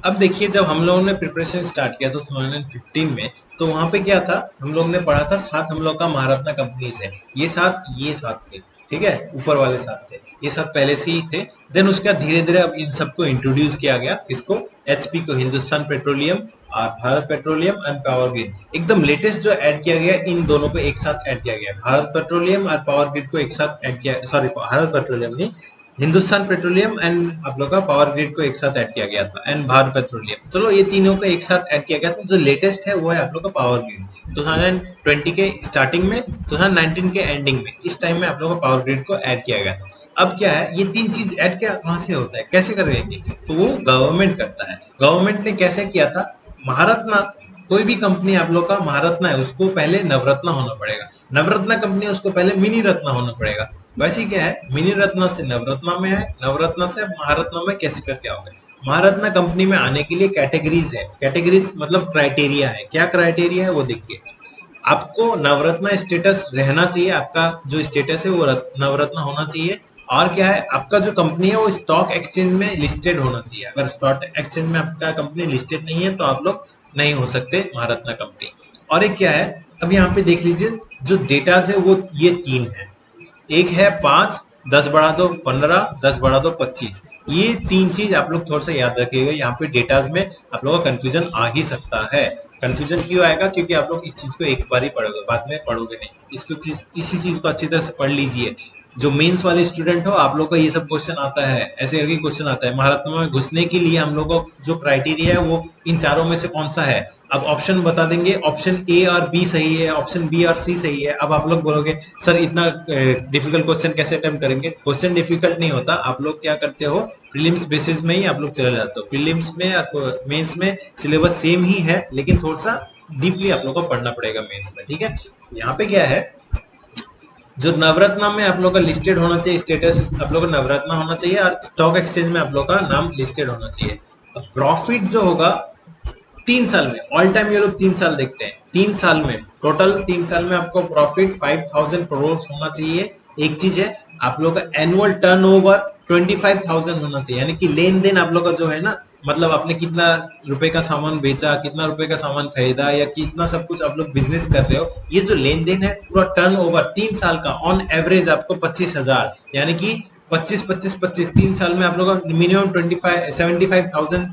S1: अब देखिए, जब हम लोगों ने प्रिपरेशन स्टार्ट किया था 2015 में, तो वहां पे क्या था, हम लोग ने पढ़ा था 7 हम लोग का महारत्ना कंपनीज है, ये सात थे, ठीक है, ऊपर वाले 7 थे, ये 7 पहले से ही थे। देन उसके बाद धीरे धीरे अब इन सबको इंट्रोड्यूस किया गया, किसको, एचपी को, हिंदुस्तान पेट्रोलियम और Bharat petroleum and power grid. एकदम लेटेस्ट जो ऐड किया गया, इन दोनों को एक साथ ऐड किया गया, भारत पेट्रोलियम और पावर ग्रिड को एक साथ ऐड किया, सॉरी भारत पेट्रोलियम नहीं, हिंदुस्तान पेट्रोलियम एंड आप लोग का पावर ग्रिड को एक साथ ऐड किया गया था, एंड भारत पेट्रोलियम, चलो ये तीनों को एक साथ ऐड किया गया था। जो लेटेस्ट है वो है आप लोग का पावर ग्रिड, 2020 के स्टार्टिंग में, 2019 के एंडिंग में, इस टाइम में आप लोग का पावर ग्रिड को ऐड किया गया था। अब क्या है, ये 3 चीज ऐड क्या कहां से होता है, कैसे करेंगे, तो वो गवर्नमेंट करता है। गवर्नमेंट ने कैसे किया था, महारत्ना, कोई भी कंपनी आप लोग का महारत्ना है उसको पहले नवरत्ना होना पड़ेगा, नवरत्ना कंपनी उसको पहले मिनी रत्ना होना पड़ेगा। वैसे क्या है, मिनी रत्ना से नवरत्ना में है, नवरत्ना से महारत्ना में कैसे करके आओगे। महारत्ना कंपनी में आने के लिए कैटेगरीज है, कैटेगरीज मतलब क्राइटेरिया है, क्या क्राइटेरिया है वो देखिए। आपको नवरत्ना स्टेटस रहना चाहिए, आपका जो स्टेटस है वो नवरत्ना होना चाहिए। और क्या है, आपका जो कंपनी है वो स्टॉक एक्सचेंज में लिस्टेड होना चाहिए, अगर स्टॉक एक्सचेंज में आपका कंपनी लिस्टेड नहीं है तो आप लोग नहीं हो सकते महारत्ना कंपनी। और एक क्या है, अब यहाँ पे देख लीजिए, जो डेटाज है वो ये 3 है, एक है 5, 10 बढ़ा दो 15, 10 बढ़ा दो 25, ये 3 चीज आप लोग थोड़ा सा याद रखिएगा। यहाँ पे डेटाज में आप लोगों का कंफ्यूजन आ ही सकता है। कंफ्यूजन क्यों आएगा, क्योंकि आप लोग इस चीज को एक बार ही पढ़ोगे, बाद में पढ़ोगे नहीं, इसको इसी चीज को अच्छी तरह से पढ़ लीजिए। जो मेंस वाले स्टूडेंट हो, आप लोग का ये सब क्वेश्चन आता है, ऐसे करके क्वेश्चन आता है, महारत्ना में घुसने के लिए हम लोग को जो क्राइटेरिया है वो इन चारों में से कौन सा है। अब ऑप्शन बता देंगे, ऑप्शन ए और बी सही है, ऑप्शन बी और सी सही है। अब आप लोग बोलोगे सर इतना डिफिकल्ट क्वेश्चन कैसे अटेम्प्ट करेंगे, क्वेश्चन डिफिकल्ट नहीं होता, आप लोग क्या करते हो, प्रीलिम्स बेसिस में ही आप लोग चले जाते हो, प्रीलिम्स में मेंस में सिलेबस सेम ही है, लेकिन थोड़ा सा डीपली आप लोग को पढ़ना पड़ेगा मेंस में, ठीक है। यहाँ पे क्या है, जो नवरत्ना में आप लोग का लिस्टेड होना चाहिए, स्टेटस आप लोग का नवरत्ना होना चाहिए, और स्टॉक एक्सचेंज में आप लोग का नाम लिस्टेड होना चाहिए। अब प्रॉफिट जो होगा 3 साल में, ऑल टाइम ये लोग 3 साल देखते हैं, 3 साल में टोटल 3 साल में आपको प्रॉफिट 5000 करोड़ होना चाहिए। एक चीज है, आप लोग का एनुअल टर्नओवर 25,000 होना चाहिए, यानी कि लेन देन आप लोग का जो है ना, मतलब आपने कितना रुपए का सामान बेचा, कितना रुपए का सामान खरीदा, या कितना सब कुछ आप लोग बिजनेस कर रहे हो, ये जो लेन देन है पूरा टर्नओवर 3 साल का, ऑन एवरेज आपको 25,000, यानी कि 25 3 साल में आप लोग का मिनिमम 75,000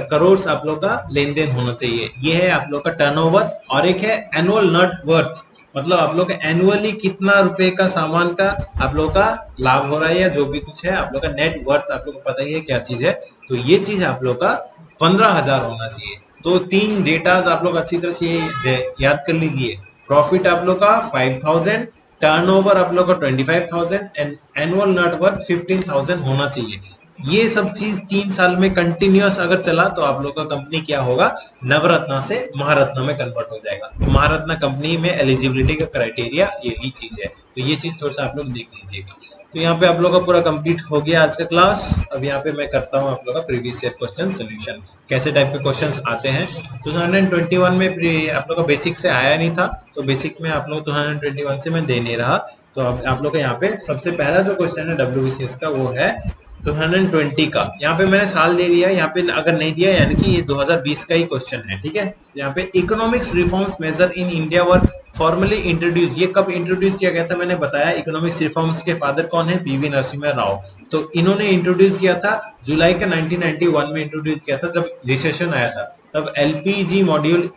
S1: करोड़ आप लोग का लेन देन होना चाहिए। ये है आप लोग का टर्नओवर। और एक है एनुअल नेट वर्थ, मतलब आप लोग का एनुअली कितना रुपए का सामान का आप लोग का लाभ हो रहा है, या जो भी कुछ है आप लोग का नेट वर्थ, आप लोग को पता ही है क्या चीज है, तो ये चीज आप लोग का 15,000 होना चाहिए। तो तीन डेटाज आप लोग अच्छी तरह से याद कर लीजिए। प्रॉफिट आप लोग का 5000, टर्नओवर आप लोग का 25,000 एंड एनुअल नेट वर्थ 15,000 होना चाहिए। ये सब चीज 3 साल में कंटिन्यूअस अगर चला तो आप लोग का कंपनी क्या होगा, नवरत्ना से महारत्ना में कन्वर्ट हो जाएगा। तो महारत्ना कंपनी में एलिजिबिलिटी का क्राइटेरिया यही चीज है। तो ये चीज थोड़ा सा आप लोग देख लीजिएगा। तो यहाँ पे आप लोग का पूरा कंप्लीट हो गया आज का क्लास। अब यहाँ पे मैं करता हूँ आप लोग का प्रीवियस ईयर क्वेश्चन सोल्यूशन, कैसे टाइप के क्वेश्चंस आते हैं। 2021 में आप लोग का बेसिक से आया नहीं था, तो बेसिक में आप लोग 2021 से मैं दे नहीं रहा। तो अब आप लोग का यहाँ पे सबसे पहला जो क्वेश्चन है WBCS का वो है 2020 का। यहाँ पे मैंने साल दे दिया, यहाँ पे अगर नहीं दिया यानी कि ये 2020 का ही क्वेश्चन है, ठीक है। यहाँ पे economics reforms major in India were formally introduce, ये कब इंट्रोड्यूस किया गया था मैंने बताया। इकोनॉमिक्स रिफॉर्म्स के फादर कौन है, PV नरसिम्हा राव। तो इन्होंने इंट्रोड्यूस किया था जुलाई का 1991 में इंट्रोड्यूस किया था, जब रिसेशन आया था तब LPG मॉड्यूल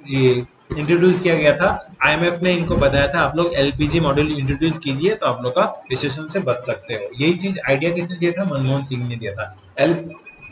S1: इंट्रोड्यूस किया गया था। IMF ने इनको बताया था आप लोग LPG मॉड्यूल इंट्रोड्यूस कीजिए तो आप लोग का रिसेशन से बच सकते हो। यही चीज आइडिया किसने दिया था, मनमोहन सिंह ने दिया था। एल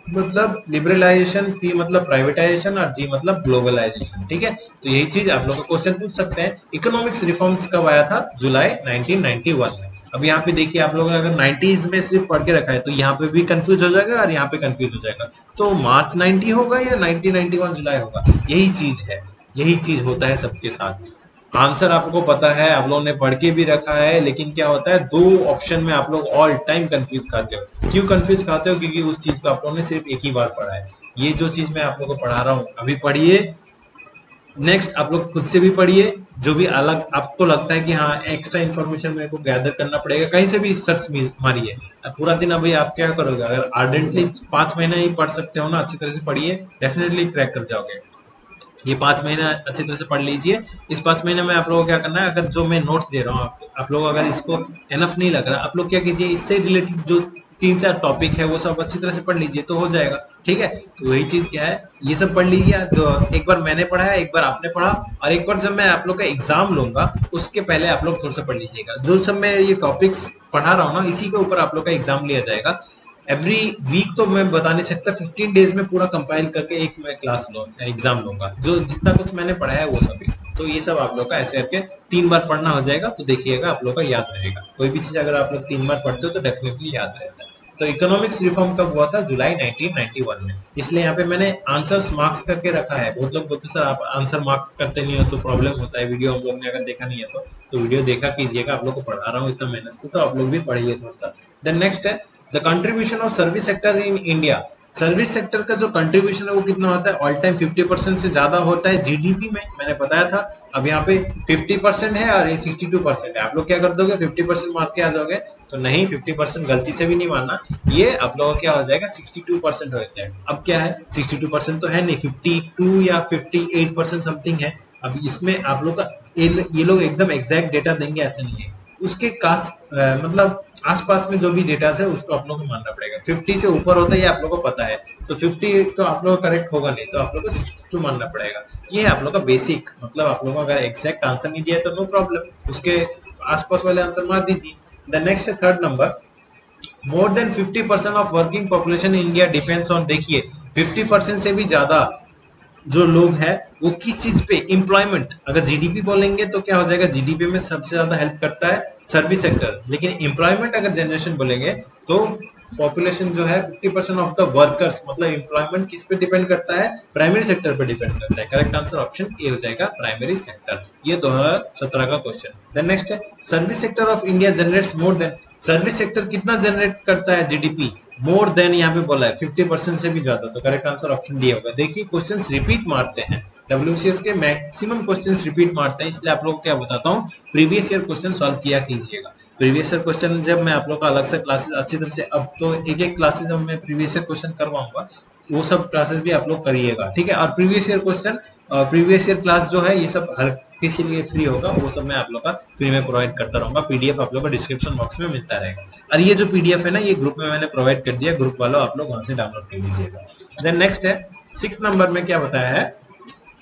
S1: मतलब लिबरलाइजेशन, P मतलब प्राइवेटाइजेशन और G मतलब ग्लोबलाइजेशन, ठीक है। तो यही चीज आप लोग का क्वेश्चन पूछ सकते हैं। इकोनॉमिक्स रिफॉर्म्स कब आया था, जुलाई 1991 में। अब यहाँ पे देखिए आप लोगों ने अगर 90s में सिर्फ पढ़ के रखा है तो यहाँ पे भी कंफ्यूज हो जाएगा और यहाँ पे कंफ्यूज हो जाएगा। तो मार्च 90 होगा या 1991 जुलाई होगा, यही चीज है, यही चीज होता है सबके साथ। आंसर आपको पता है, आप लोगों ने पढ़ के भी रखा है, लेकिन क्या होता है दो ऑप्शन में आप लोग ऑल टाइम कंफ्यूज खाते हो। क्यों कंफ्यूज खाते हो, क्योंकि उस चीज को आप लोगों ने सिर्फ एक ही बार पढ़ा है। ये जो चीज मैं आप लोगों को पढ़ा रहा हूँ अभी पढ़िए, नेक्स्ट आप लोग खुद से भी पढ़िए। जो भी अलग आपको लगता है कि हाँ एक्स्ट्रा इन्फॉर्मेशन मेरे को गैदर करना पड़ेगा, कहीं से भी सर्च मारिए। पूरा दिन अभी आप क्या करोगे, अगर आर्डेंटली 5 महीना ही पढ़ सकते हो ना, अच्छी तरह से पढ़िए, डेफिनेटली क्रैक कर जाओगे। ये 5 महीना अच्छी तरह से पढ़ लीजिए। इस 5 महीने में आप लोगों को क्या करना है, अगर जो मैं नोट्स दे रहा हूँ आप लोग अगर इसको एनफ नहीं लग रहा, आप लोग क्या कीजिए, इससे रिलेटेड जो 3-4 टॉपिक है वो सब अच्छी तरह से पढ़ लीजिए तो हो जाएगा, ठीक है। तो वही चीज क्या है, ये सब पढ़ लीजिए। तो एक बार मैंने पढ़ा है, एक बार आपने पढ़ा, और एक बार जब मैं आप लोग का एग्जाम लूंगा उसके पहले आप लोग थोड़ा सा पढ़ लीजिएगा। जो सब मैं ये टॉपिक्स पढ़ा रहा हूँ ना, इसी के ऊपर आप लोग का एग्जाम लिया जाएगा। एवरी वीक तो मैं बता नहीं सकता, 15 डेज में पूरा कंपाइल करके एक मैं क्लास एग्जाम लूंगा। जो जितना कुछ मैंने पढ़ा है वो सभी, तो ये सब आप लोग का ऐसे करके 3 बार पढ़ना हो जाएगा। तो देखिएगा आप लोग का याद रहेगा। कोई भी चीज अगर आप लोग 3 बार पढ़ते हो तो डेफिनेटली याद रहता है। तो इकोनॉमिक्स रिफॉर्म कब हुआ था, जुलाई 1991 में। इसलिए यहाँ पे मैंने आंसर्स मार्क्स करके रखा है। बहुत लोग बोलते सर आप आंसर मार्क करते नहीं हो तो प्रॉब्लम होता है। वीडियो हम लोग ने अगर देखा नहीं है तो वीडियो देखा कीजिएगा। आप लोग को पढ़ा रहा हूँ इतना मेहनत से, तो आप लोग भी पढ़िए थोड़ा सा। देन नेक्स्ट है the contribution of service sector in India. Service sector का जो कंट्रीब्यूशन है वो कितना होता है, ऑल टाइम 50% से ज्यादा होता है जीडीपी में, मैंने बताया था। अब यहाँ पे 50% है और ये 62% है। आप लोग क्या कर दोगे, 50% मार के आ जाओगे, तो नहीं, 50% गलती से भी नहीं मानना। ये आप लोगों का क्या हो जाएगा, 62% हो जाएगा। अब क्या है, 62% तो है नहीं, 52 या 58% समथिंग है। अब इसमें आप लोग का ये लोग एकदम एग्जैक्ट डेटा देंगे ऐसे नहीं है, उसके मतलब आसपास में जो भी डेटा है उसको आप लोग को मानना पड़ेगा। 50 से ऊपर होता है ये आप लोग को पता है, तो 50 तो आप लोग को करेक्ट होगा नहीं, तो आप लोग को 62 मानना पड़ेगा। ये है आप लोग का बेसिक, मतलब आप लोग को अगर एग्जैक्ट आंसर नहीं दिया तो नो प्रॉब्लम, उसके आसपास वाले आंसर मार दीजिए। द नेक्स्ट है third number, more than 50% of working population in India depends on, देखिए 50% से भी ज्यादा जो लोग हैं वो किस चीज पे, एम्प्लॉयमेंट। अगर जीडीपी बोलेंगे तो क्या हो जाएगा, जीडीपी में सबसे ज्यादा हेल्प करता है सर्विस सेक्टर, लेकिन एम्प्लॉयमेंट अगर जनरेशन बोलेंगे तो पॉपुलेशन जो है 50% ऑफ द वर्कर्स, मतलब एम्प्लॉयमेंट किस पे डिपेंड करता है, प्राइमरी सेक्टर पे डिपेंड करता है। करेक्ट आंसर ऑप्शन ए हो जाएगा, प्राइमरी सेक्टर। ये 2017 का क्वेश्चन। देन नेक्स्ट है service sector of India generates more than, service sector कितना जनरेट करता है जीडीपी, मोर देन यहाँ पे बोला है 50% से भी ज्यादा, तो करेक्ट आंसर ऑप्शन डी होगा। देखिए क्वेश्चंस रिपीट मारते हैं, WCS के मैक्सिमम क्वेश्चंस रिपीट मारते हैं, इसलिए आप लोग क्या बताता हूँ, प्रीवियस ईयर क्वेश्चन सॉल्व किया कीजिएगा। प्रीवियस ईयर क्वेश्चन जब मैं आप लोग का अलग से क्लासेस अच्छी तरह से, अब तो एक क्लासेस अब मैं प्रीवियस ईयर क्वेश्चन करवाऊंगा, वो सब क्लासेस भी आप लोग करिएगा, ठीक है। और previous year question, previous year class जो है ये सब हर किसी लिए फ्री होगा, वो सब मैं आप लोग का फ्री में प्रोवाइड करता रहूंगा। पीडीएफ आप लोग को डिस्क्रिप्शन बॉक्स में मिलता रहेगा। और ये जो पीडीएफ है ना, ये ग्रुप में मैंने प्रोवाइड कर दिया, ग्रुप वालों आप लोग वहां से डाउनलोड कर लीजिएगा। देन नेक्स्ट है 6 नंबर में क्या बताया है,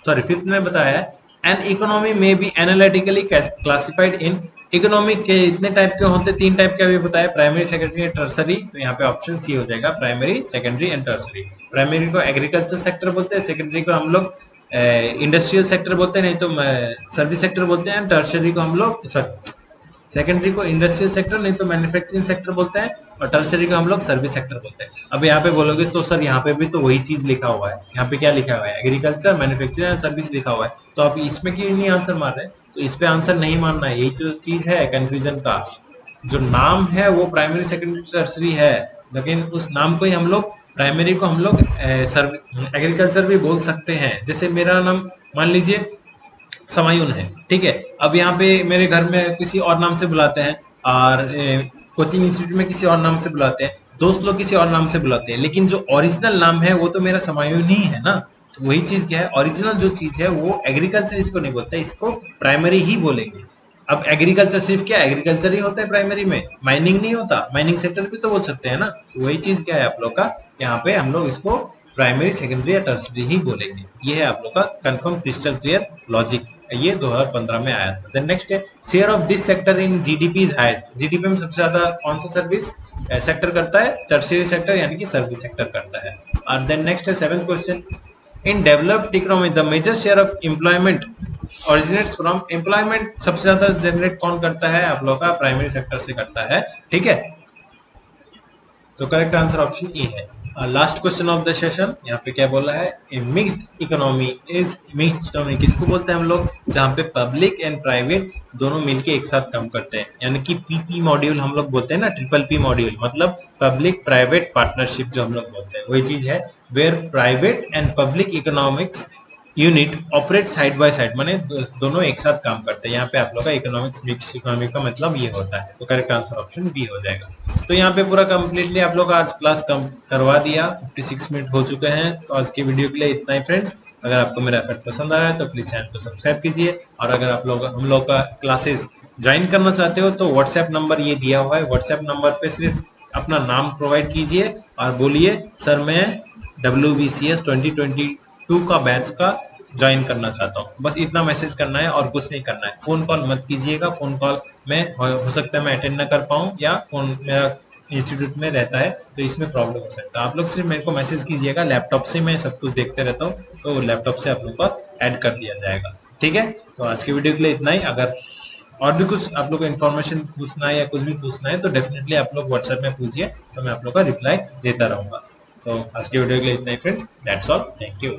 S1: सॉरी 5th में बताया है, एन इकोनॉमी में be analytically classified in, economic के इतने टाइप के होते, 3 टाइप के अभी बताया, प्राइमरी, सेकेंडरी एंड टर्सरी। तो यहाँ पे ऑप्शन सी हो जाएगा, primary, secondary and tertiary. Primary को एग्रीकल्चर सेक्टर बोलते हैं, सेकेंडरी को हम लोग इंडस्ट्रियल सेक्टर बोलते हैं, नहीं तो सर्विस सेक्टर बोलते हैं। टर्शरी को हम लोग सेकेंडरी को इंडस्ट्रियल सेक्टर नहीं तो मैन्युफैक्चरिंग सेक्टर बोलते हैं, और टर्शरी को हम लोग सर्विस सेक्टर बोलते हैं। अब यहाँ पे बोलोगे तो सर यहाँ पे भी तो वही चीज लिखा हुआ है, यहाँ पे क्या लिखा हुआ है, एग्रीकल्चर मैन्युफैक्चरिंग एंड सर्विस लिखा हुआ है, तो आप इसमें क्यों नहीं आंसर मार रहे हैं? तो इस पे आंसर नहीं मारना है, यही जो चीज है कंफ्यूजन का। जो नाम है वो प्राइमरी सेकेंडरी टर्सरी है, लेकिन उस नाम को ही हम लोग प्राइमरी को हम लोग एग्रीकल्चर भी बोल सकते हैं। जैसे मेरा नाम मान लीजिए समायून है, ठीक है। अब यहाँ पे मेरे घर में किसी और नाम से बुलाते हैं, और कोचिंग इंस्टीट्यूट में किसी और नाम से बुलाते हैं, दोस्त लोग किसी और नाम से बुलाते हैं, लेकिन जो ओरिजिनल नाम है वो तो मेरा समायून ही है ना। तो वही चीज क्या है, ओरिजिनल जो चीज है वो एग्रीकल्चर इसको नहीं बोलता, इसको प्राइमरी ही बोलेंगे। अब एग्रीकल्चर सिर्फ क्या एग्रीकल्चर ही होता है प्राइमरी में, माइनिंग नहीं होता, माइनिंग सेक्टर भी तो बोल सकते हैं ना। तो वही चीज क्या है आप लोग का, यहाँ पे हम लोग इसको प्राइमरी सेकेंडरी या टर्सरी ही बोलेंगे। ये है आप लोग का कंफर्म क्रिस्टल क्लियर लॉजिक, ये 2015 में आया था। देन नेक्स्ट है share of this sector in GDP is highest. GDP में सबसे ज्यादा कौन सा सर्विस सेक्टर करता है? टर्शियरी सेक्टर यानी कि सर्विस सेक्टर करता है। और देन नेक्स्ट है 7th question, in developed economy the major share of employment originates from. Employment सबसे ज्यादा जनरेट कौन करता है? आप लोग का प्राइमरी सेक्टर से करता है, ठीक है। तो करेक्ट आंसर ऑप्शन ई है। Last question of the session, यहाँ पे क्या बोला है, mixed economy is, mixed economy किसको बोलते हैं हम लोग? जहाँ पे पब्लिक एंड प्राइवेट दोनों मिलके एक साथ काम करते हैं, यानी कि पीपी मॉड्यूल हम लोग बोलते हैं ना, ट्रिपल पी मॉड्यूल, मतलब पब्लिक प्राइवेट पार्टनरशिप जो हम लोग बोलते हैं, वही चीज है। Where private and public economics unit operate side by side, माने दोनों एक साथ काम करते हैं। यहाँ पे आप लोग का इकोनॉमिक्स मिक्स इकोनॉमी का मतलब ये होता है। तो करेक्ट आंसर ऑप्शन बी हो जाएगा। तो यहाँ पे पूरा कंप्लीटली आप लोग आज क्लास कम करवा दिया, 56 मिनट हो चुके हैं। तो आज की वीडियो के लिए इतना ही फ्रेंड्स। अगर आपको मेरा एफर्ट पसंद आ रहा है तो प्लीज चैनल को सब्सक्राइब कीजिए, और अगर आप लोग हम लोग का क्लासेस ज्वाइन करना चाहते हो तो व्हाट्सएप नंबर ये दिया हुआ है, व्हाट्सएप नंबर पे सिर्फ अपना नाम प्रोवाइड कीजिए और बोलिए सर मैं WBCS 2022 का बैच का ज्वाइन करना चाहता हूँ। बस इतना मैसेज करना है और कुछ नहीं करना है। फोन कॉल मत कीजिएगा, फोन कॉल में हो सकता है मैं अटेंड ना कर पाऊँ, या फोन मेरा इंस्टीट्यूट में रहता है तो इसमें प्रॉब्लम हो सकता है। आप लोग सिर्फ मेरे को मैसेज कीजिएगा, लैपटॉप से मैं सब कुछ देखते रहता हूँ, तो लैपटॉप से आप लोग को ऐड कर दिया जाएगा, ठीक है। तो आज की वीडियो के लिए इतना ही। अगर और भी कुछ आप लोग को इन्फॉर्मेशन पूछना है या कुछ भी पूछना है तो डेफिनेटली आप लोग व्हाट्सएप में पूछिए, तो मैं आप लोग का रिप्लाई देता रहूंगा। तो आज की वीडियो के लिए इतना ही friends, that's all, thank you.